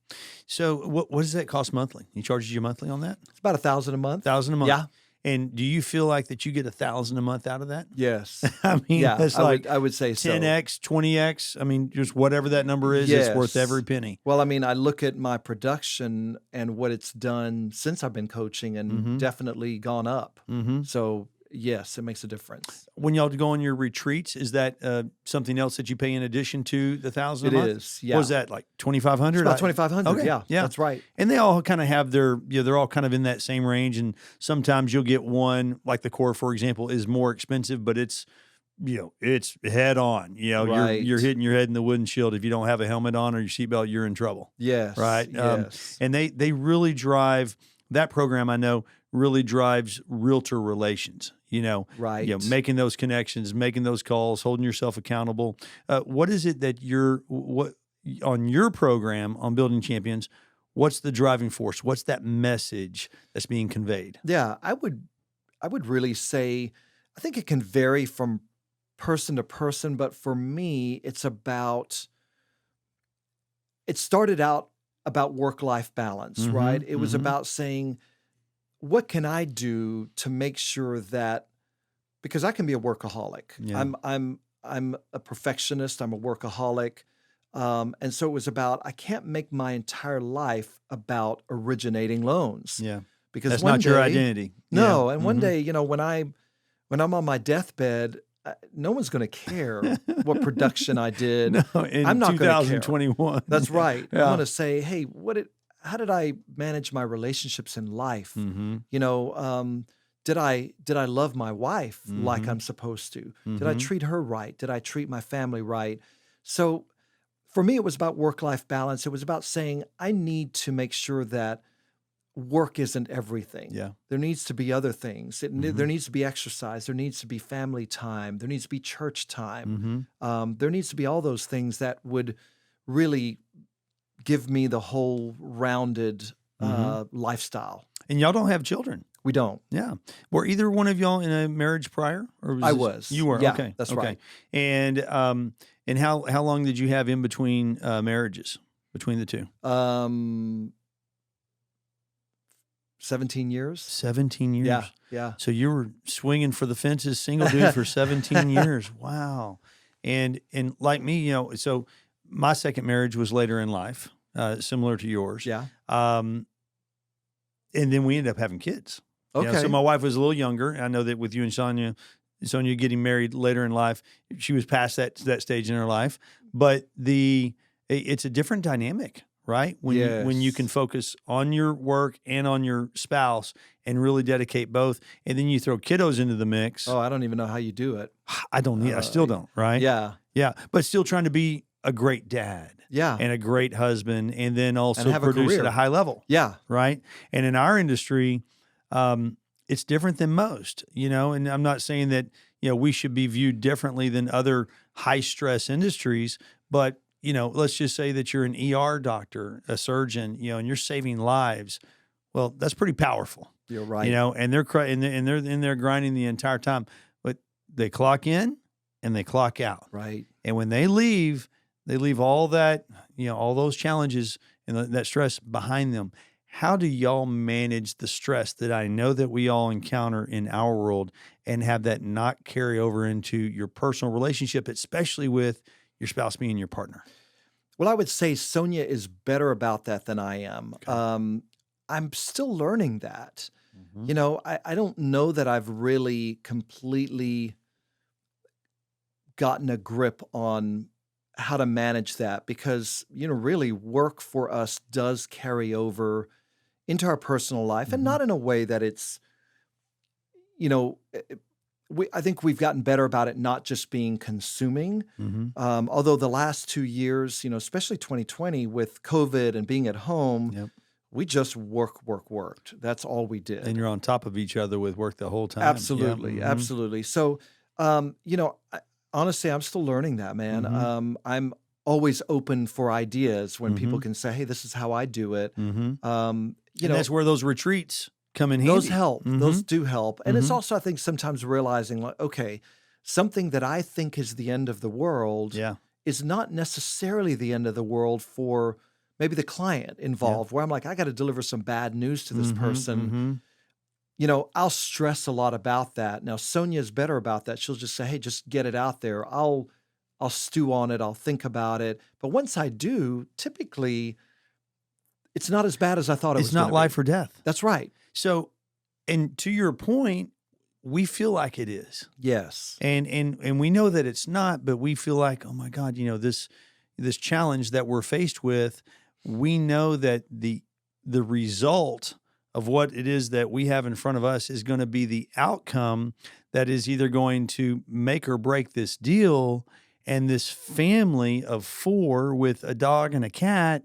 So what does that cost monthly? He charges you monthly on that? It's about $1,000 a month. $1,000 a month. Yeah. And do you feel like that you get $1,000 a month out of that? Yes. That's I would say so. 10x, 20x. Just whatever that number is, it's worth every penny. Well, I look at my production and what it's done since I've been coaching and definitely gone up. So yes, it makes a difference. When y'all go on your retreats, is that something else that you pay in addition to the $1,000 a month? It is, yeah. What was that, like $2,500? About $2,500, okay. Yeah, that's right. And they all kind of have their, they're all kind of in that same range. And sometimes you'll get one, like the core, for example, is more expensive, but it's, it's head on. Right. You're hitting your head in the wooden shield. If you don't have a helmet on or your seatbelt, you're in trouble. Yes. Right. Yes. And they really drive, that program I know really drives realtor relations. Right. Making those connections, making those calls, holding yourself accountable. What is it that on your program on Building Champions, what's the driving force? What's that message that's being conveyed? Yeah, I would really say, I think it can vary from person to person, but for me, it started out about work-life balance, right? It was about saying, what can I do to make sure that, because I can be a workaholic. Yeah. I'm a perfectionist. I'm a workaholic. And so it was about, I can't make my entire life about originating loans. Yeah. Because that's one not your day- identity. No. Yeah. And one day, when I'm on my deathbed, no one's going to care what production I did. No, in I'm not going to care. 2021. That's right. Yeah. I'm going to say, hey, how did I manage my relationships in life? Did I love my wife like I'm supposed to? Did I treat her right? Did I treat my family right? So for me, it was about work-life balance. It was about saying, I need to make sure that work isn't everything. Yeah. There needs to be other things. There needs to be exercise. There needs to be family time. There needs to be church time. There needs to be all those things that would really give me the whole rounded lifestyle. And y'all don't have children. We don't. Yeah. Were either one of y'all in a marriage prior? Or I was. You were? Yeah, okay. that's okay. right. And how long did you have in between marriages, between the two? 17 years. 17 years. Yeah, yeah. So you were swinging for the fences, single dude for 17 years. Wow. And like me, so my second marriage was later in life, similar to yours. Yeah. And then we ended up having kids. Okay. So my wife was a little younger. I know that with you and Sonia getting married later in life, she was past that stage in her life. But it's a different dynamic, right? When you can focus on your work and on your spouse and really dedicate both, and then you throw kiddos into the mix. Oh, I don't even know how you do it. I still don't, right? Yeah. Yeah. But still trying to be a great dad. Yeah. And a great husband, and then also have a produce career at a high level. Yeah. Right. And in our industry, it's different than most, and I'm not saying that, we should be viewed differently than other high stress industries, but, let's just say that you're an ER doctor, a surgeon, and you're saving lives. Well, that's pretty powerful. You're right. And they're in there grinding the entire time, but they clock in and they clock out. Right. And when they leave all that, all those challenges and that stress behind them. How do y'all manage the stress that I know that we all encounter in our world and have that not carry over into your personal relationship, especially with your spouse being your partner? Well, I would say Sonia is better about that than I am. Okay. I'm still learning that. Mm-hmm. I don't know that I've really completely gotten a grip on how to manage that because, really work for us does carry over into our personal life, and not in a way that it's, I think we've gotten better about it not just being consuming. Mm-hmm. Although the last 2 years, especially 2020 with COVID and being at home, we just worked. That's all we did. And you're on top of each other with work the whole time. Absolutely, mm-hmm. Absolutely. So, honestly, I'm still learning that, man. Mm-hmm. I'm always open for ideas when mm-hmm. people can say, hey, this is how I do it. Mm-hmm. And that's where those retreats come in handy. Those help. Mm-hmm. Those do help. And mm-hmm. it's also, I think, sometimes realizing, like, okay, something that I think is the end of the world is not necessarily the end of the world for maybe the client involved, where I'm like, I got to deliver some bad news to this mm-hmm. person. Mm-hmm. I'll stress a lot about that. Now, Sonia's better about that. She'll just say, hey, just get it out there. I'll stew on it. I'll think about it. But once I do, typically, it's not as bad as I thought it was. It's not life or death. That's right. So, and to your point, we feel like it is. Yes. And we know that it's not, but we feel like, oh my God, this challenge that we're faced with, we know that the result of what it is that we have in front of us is going to be the outcome that is either going to make or break this deal. And this family of 4 with a dog and a cat,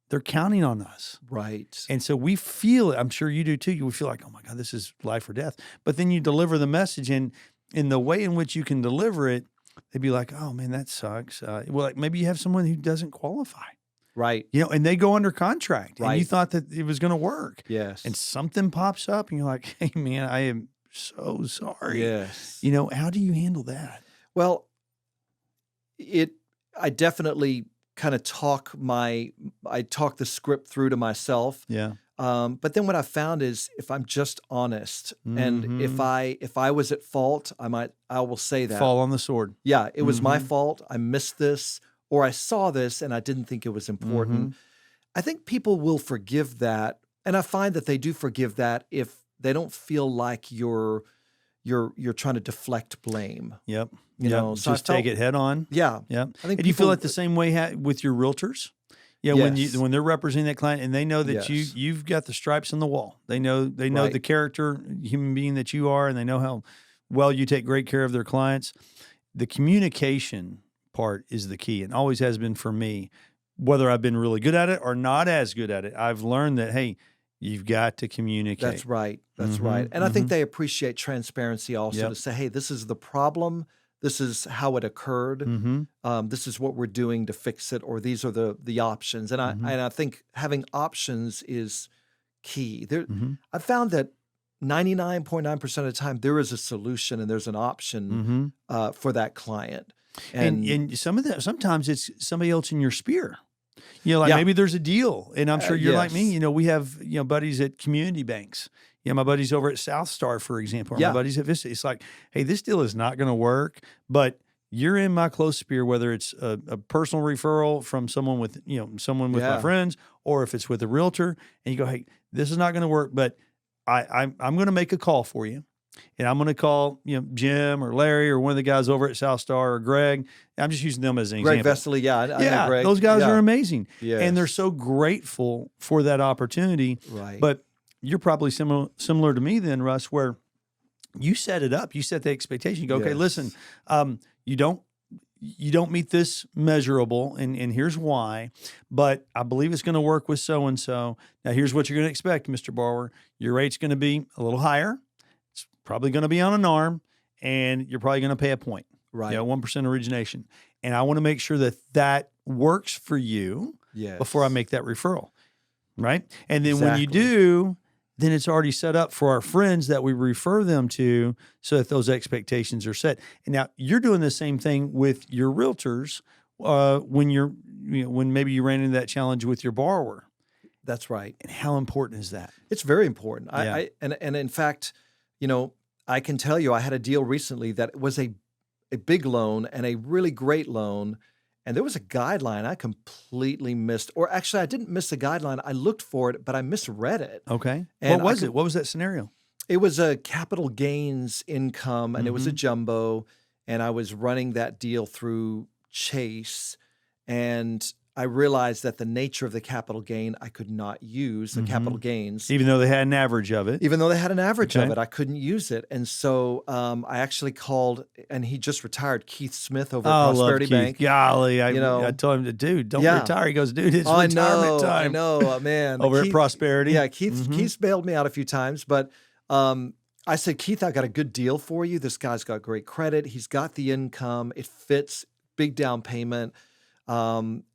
they're counting on us. Right. And so we feel it. I'm sure you do too. You feel like, oh my God, this is life or death. But then you deliver the message, and in the way in which you can deliver it, they'd be like, oh man, that sucks. Well, maybe you have someone who doesn't qualify. Right. And they go under contract. Right. And you thought that it was going to work. Yes. And something pops up and you're like, hey man, I am so sorry. Yes. How do you handle that? Well, I definitely kind of talk the script through to myself. Yeah. But then what I found is if I'm just honest, mm-hmm. and if I was at fault, I will say that. Fall on the sword. Yeah, it was mm-hmm. my fault. I missed this, or I saw this and I didn't think it was important. Mm-hmm. I think people will forgive that, and I find that they do forgive that if they don't feel like you're trying to deflect blame. Yep. So just take it head on. Yeah. Yep. I think. And you feel like the same way with your realtors? Yeah. Yes. When they're representing that client and they know that yes. you've got the stripes on the wall. They know right. the character, human being that you are, and they know how well you take great care of their clients. The communication part is the key, and always has been for me. Whether I've been really good at it or not as good at it, I've learned that, hey, you've got to communicate. That's right. That's mm-hmm. right. And mm-hmm. I think they appreciate transparency also, to say, hey, this is the problem. This is how it occurred. Mm-hmm. This is what we're doing to fix it, or these are the options. And mm-hmm. I think having options is key. Mm-hmm. I found that 99.9% of the time there is a solution and there's an option mm-hmm. For that client. And sometimes it's somebody else in your sphere. Like Yeah. maybe there's a deal, and I'm sure you're like me. Yes. We have buddies at community banks. My buddies over at South Star, for example, or my Yeah. buddies at Vista. It's like, hey, this deal is not going to work, but you're in my close sphere, whether it's a personal referral from someone with my Yeah. friends, or if it's with a realtor, and you go, hey, this is not going to work, but I'm going to make a call for you. And I'm going to call, Jim or Larry or one of the guys over at South Star or Greg. I'm just using them as an Greg example. Vesely, I know Greg. Those guys Yeah. are amazing. Yes. And they're so grateful for that opportunity. Right. But you're probably similar to me then, Russ, where you set it up. You set the expectation. You go, okay, Yes. listen, you don't meet this measurable, and here's why, but I believe it's going to work with so-and-so. Now, here's what you're going to expect, Mr. Borrower. Your rate's going to be a little higher. It's probably going to be on an arm, and you're probably going to pay a point. Right. 1% origination. And I want to make sure that works for you before I make that referral, right? And then when you do, then it's already set up for our friends that we refer them to so that those expectations are set. And now you're doing the same thing with your realtors when maybe you ran into that challenge with your borrower. That's right. And how important is that? It's very important. Yeah. And in fact, I can tell you I had a deal recently that was a big loan and a really great loan. And there was a guideline I completely missed. Or actually, I didn't miss the guideline. I looked for it, but I misread it. Okay. And What was it? What was that scenario? It was a capital gains income, and it was a jumbo. And I was running that deal through Chase. And I realized that the nature of the capital gain, I could not use the capital gains. Even though they had an average of it. Even though they had an average of Okay. it, I couldn't use it. And so I actually called, and he just retired, Keith Smith over at I love Prosperity Keith. Bank. Golly, I told him, dude, don't retire. He goes, dude, it's retirement time. I know, man. Over Keith, at Prosperity. Yeah, Keith's bailed me out a few times, but I said, Keith, I got a good deal for you. This guy's got great credit. He's got the income. It fits, big down payment. And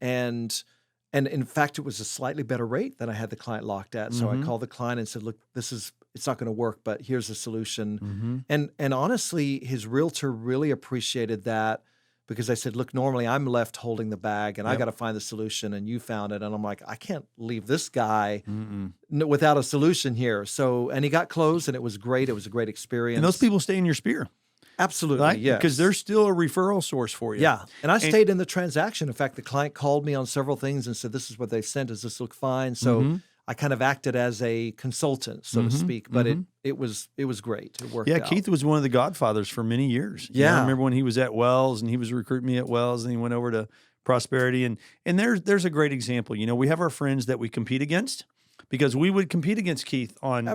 in fact, it was a slightly better rate than I had the client locked at. So I called the client and said, look, it's not going to work, but here's a solution. And honestly, his realtor really appreciated that because I said, look, normally I'm left holding the bag and I got to find the solution, and you found it. And I'm like, I can't leave this guy without a solution here. So, and he got closed, and it was great. It was a great experience. And those people stay in your sphere. Absolutely, Right? yes. Because they're still a referral source for you. Yeah. And I stayed in the transaction. In fact, the client called me on several things and said, this is what they sent. Does this look fine? So I kind of acted as a consultant, so to speak. But it was great. It worked out. Keith was one of the godfathers for many years. Yeah. I remember when he was at Wells and he was recruiting me at Wells and he went over to Prosperity. And there's a great example. We have our friends that we compete against because we would compete against Keith on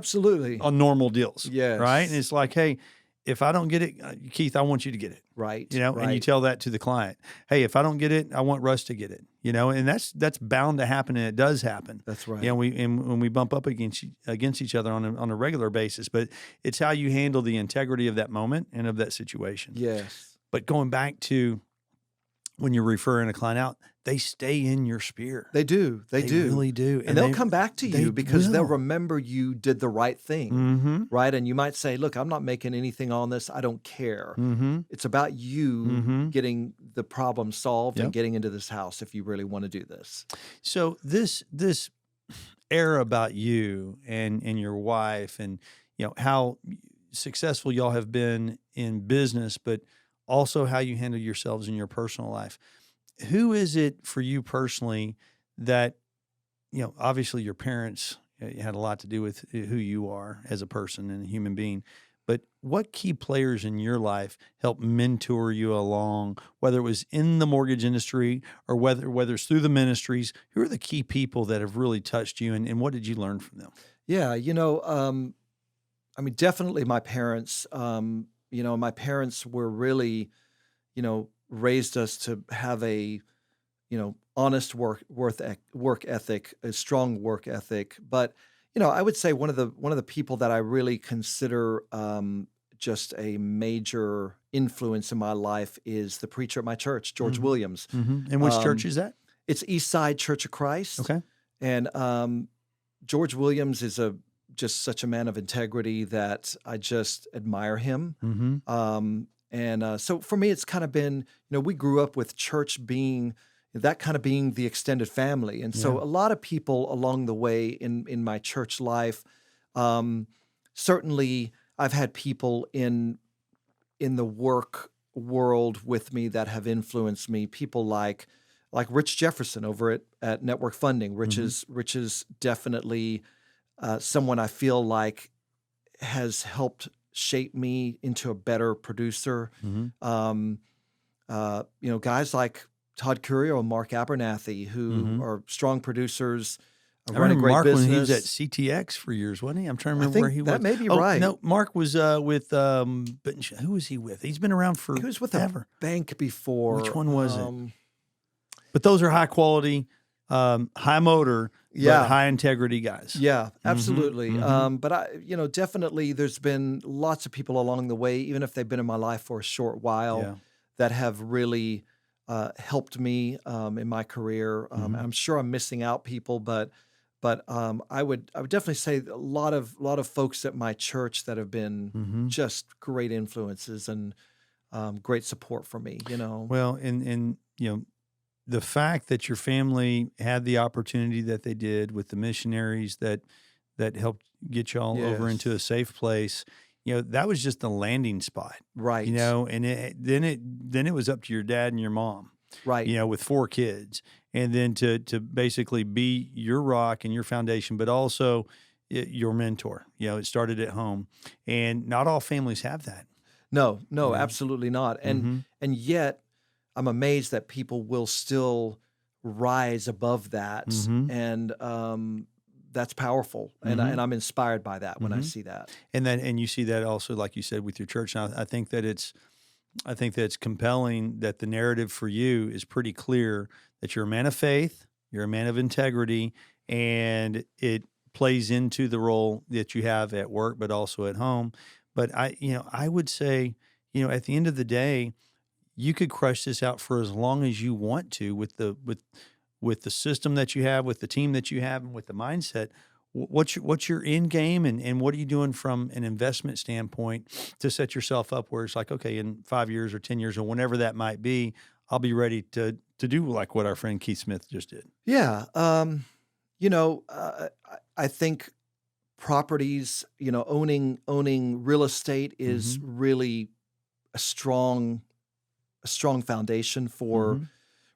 normal deals. Yes. Right? And it's like, hey, if I don't get it, Keith, I want you to get it. Right. And you tell that to the client. Hey, if I don't get it, I want Russ to get it. And that's bound to happen, and it does happen. That's right. When we bump up against each other on a regular basis, but it's how you handle the integrity of that moment and of that situation. Yes. But going back to when you're referring a client out, they stay in your sphere. They do. They do. Really do. And they'll come back to you because they'll will. remember you did the right thing, right? And you might say, look, I'm not making anything on this. I don't care. It's about you getting the problem solved and getting into this house if you really want to do this. So this air about you and your wife and how successful y'all have been in business, but also how you handle yourselves in your personal life. Who is it for you personally that, obviously your parents had a lot to do with who you are as a person and a human being, but what key players in your life help mentor you along, whether it was in the mortgage industry or whether it's through the ministries? Who are the key people that have really touched you, and what did you learn from them? Yeah, definitely my parents. My parents were really, raised us to have a, honest work ethic, a strong work ethic. But, I would say one of the people that I really consider just a major influence in my life is the preacher at my church, George Williams. And which church is that? It's Eastside Church of Christ. Okay. And George Williams is just such a man of integrity that I just admire him. So for me, it's kind of been, we grew up with church being, that kind of being the extended family. And so Yeah. a lot of people along the way in my church life, certainly I've had people in the work world with me that have influenced me. People like Rich Jefferson over at Network Funding. Rich is definitely someone I feel like has helped shape me into a better producer. Guys like Todd Curio and Mark Abernathy, who are strong producers, I run a remember great Mark business. when he was at CTX for years, wasn't he? I'm trying to I remember think where he that was. may be Oh, right. no, Mark was with, but who was he with? He's been around He was with a forever. bank before. Which one was it? But those are high quality, high motor, Yeah. but high integrity guys. Yeah, absolutely. But definitely there's been lots of people along the way, even if they've been in my life for a short while, Yeah. that have really helped me in my career. I'm sure I'm missing out people, but I would definitely say a lot of folks at my church that have been just great influences and great support for me. Well, and the fact that your family had the opportunity that they did with the missionaries that helped get y'all over Yes. into a safe place, that was just the landing spot, Right. and then it was up to your dad and your mom, Right. with 4 kids, and then to basically be your rock and your foundation, but also your mentor. It started at home, and not all families have that. No, Yeah. absolutely not. And yet I'm amazed that people will still rise above that, and that's powerful. And I'm inspired by that when I see that. And you see that also, like you said, with your church. Now, I think that it's compelling that the narrative for you is pretty clear that you're a man of faith, you're a man of integrity, and it plays into the role that you have at work, but also at home. But I would say, at the end of the day, you could crush this out for as long as you want to with the system that you have, with the team that you have, and with the mindset. What's your end game, and what are you doing from an investment standpoint to set yourself up where it's like, okay, in 5 years or 10 years or whenever that might be, I'll be ready to do like what our friend Keith Smith just did. Yeah. I think properties, owning real estate is really a strong foundation for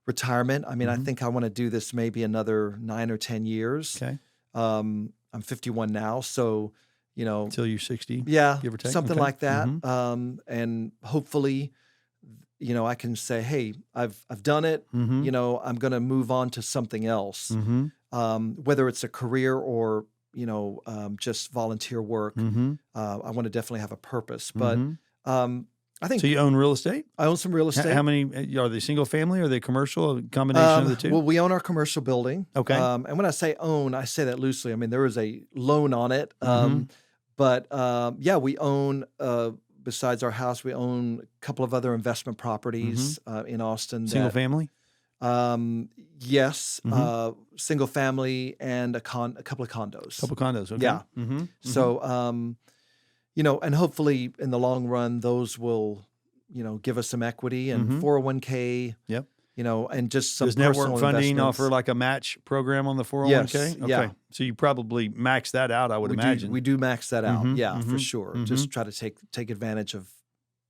retirement. I mean, I think I want to do this maybe another 9 or 10 years. Okay. I'm 51 now, so Until you're 60. yeah, give or take. something Okay. like that. And hopefully, I can say, hey, I've done it. I'm going to move on to something else, whether it's a career or just volunteer work. I want to definitely have a purpose, but I think So you own real estate? I own some real estate. How many are they? Single family? Are they commercial? A combination of the two? Well, we own our commercial building. Okay. And when I say own, I say that loosely. I mean, there is a loan on it. But yeah, we own, besides our house, we own a couple of other investment properties in Austin. Single family? Yes. Single family and a couple of condos. Couple condos. Okay. Yeah. So, and hopefully in the long run, those will, give us some equity and 401k. Yep. And just some Does network personal funding investments. offer like a match program on the 401k? Yes, Okay. yeah. So you probably max that out, I would imagine. We do max that out. Yeah, for sure. mhm. Just try to take advantage of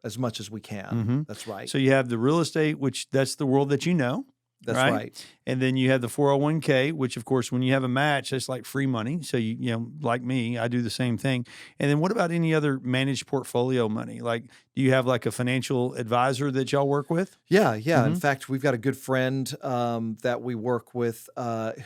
as much as we can. That's right. So you have the real estate, which that's the world that you know. That's right. And then you have the 401k, which of course, when you have a match, that's like free money. So you like me, I do the same thing. And then what about any other managed portfolio money? Like, do you have like a financial advisor that y'all work with? Yeah. In fact, we've got a good friend that we work with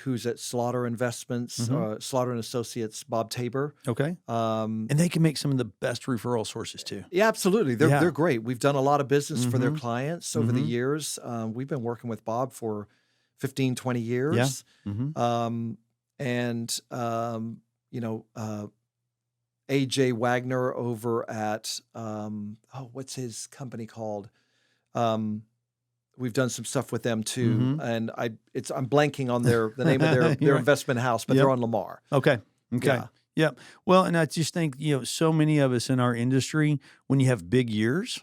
who's at Slaughter Investments, Slaughter and Associates, Bob Tabor. Okay. And they can make some of the best referral sources too. Yeah, absolutely. They're great. We've done a lot of business for their clients over the years. We've been working with Bob for 15, 20 years. AJ Wagner over at, what's his company called? We've done some stuff with them too. And I'm blanking on the name of their right. investment house, but they're on Lamar. Okay. Yeah. Yep. Well, and I just think, so many of us in our industry, when you have big years,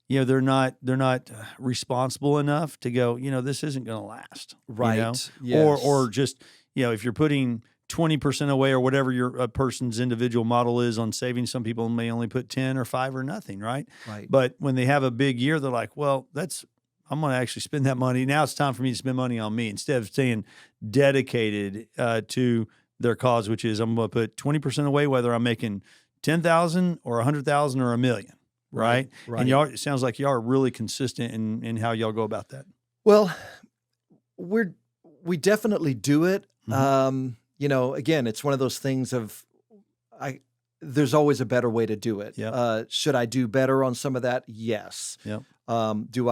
they're not responsible enough to go, this isn't going to last. Right. Or just, if you're putting 20% away or whatever a person's individual model is on saving, some people may only put 10 or 5 or nothing. Right. Right. But when they have a big year, they're like, well, I'm going to actually spend that money. Now it's time for me to spend money on me instead of staying dedicated to their cause, which is I'm going to put 20% away, whether I'm making 10,000 or 100,000 or $1 million. Right. And it sounds like y'all are really consistent in how y'all go about that. Well, we definitely do it. Mm-hmm. Again, it's one of those things of there's always a better way to do it. Yep. Should I do better on some of that? Yes. Yep. Do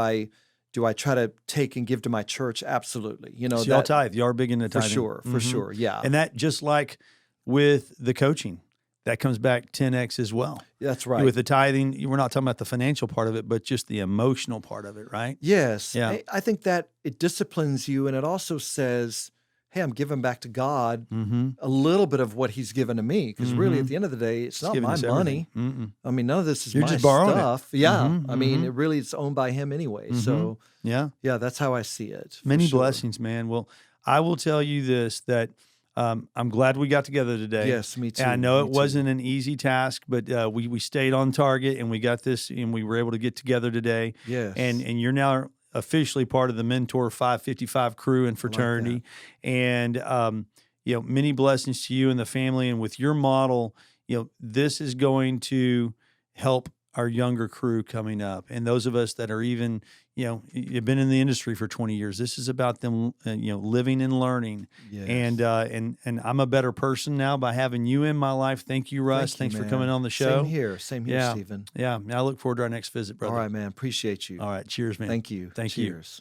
I try to take and give to my church? Absolutely. So y'all tithe. Y'all are big into tithing. For sure. Yeah. And that, just like with the coaching, that comes back 10x as well. That's right. With the tithing, we're not talking about the financial part of it, but just the emotional part of it, right? Yes. Yeah. I think that it disciplines you, and it also says, hey, I'm giving back to God a little bit of what he's given to me. Because really, at the end of the day, it's not my money. I mean, none of this is You're my just borrowing stuff. it. Yeah. I mean, it really is owned by him anyway. So yeah, that's how I see it. Many blessings, man. Well, I will tell you this, that I'm glad we got together today. Yes, me too. And I know it wasn't an easy task, but we stayed on target and we got this, and we were able to get together today. Yes. And you're now officially part of the Mentor 555 crew and fraternity. And, many blessings to you and the family. And with your model, this is going to help our younger crew coming up. And those of us that are even, you've been in the industry for 20 years. This is about them, living and learning. Yes. And I'm a better person now by having you in my life. Thank you, Russ. Thanks for coming on the show. Same here, Stephen. Yeah. I look forward to our next visit, brother. All right, man. Appreciate you. All right. Cheers, man. Thank you. Thank you. Cheers.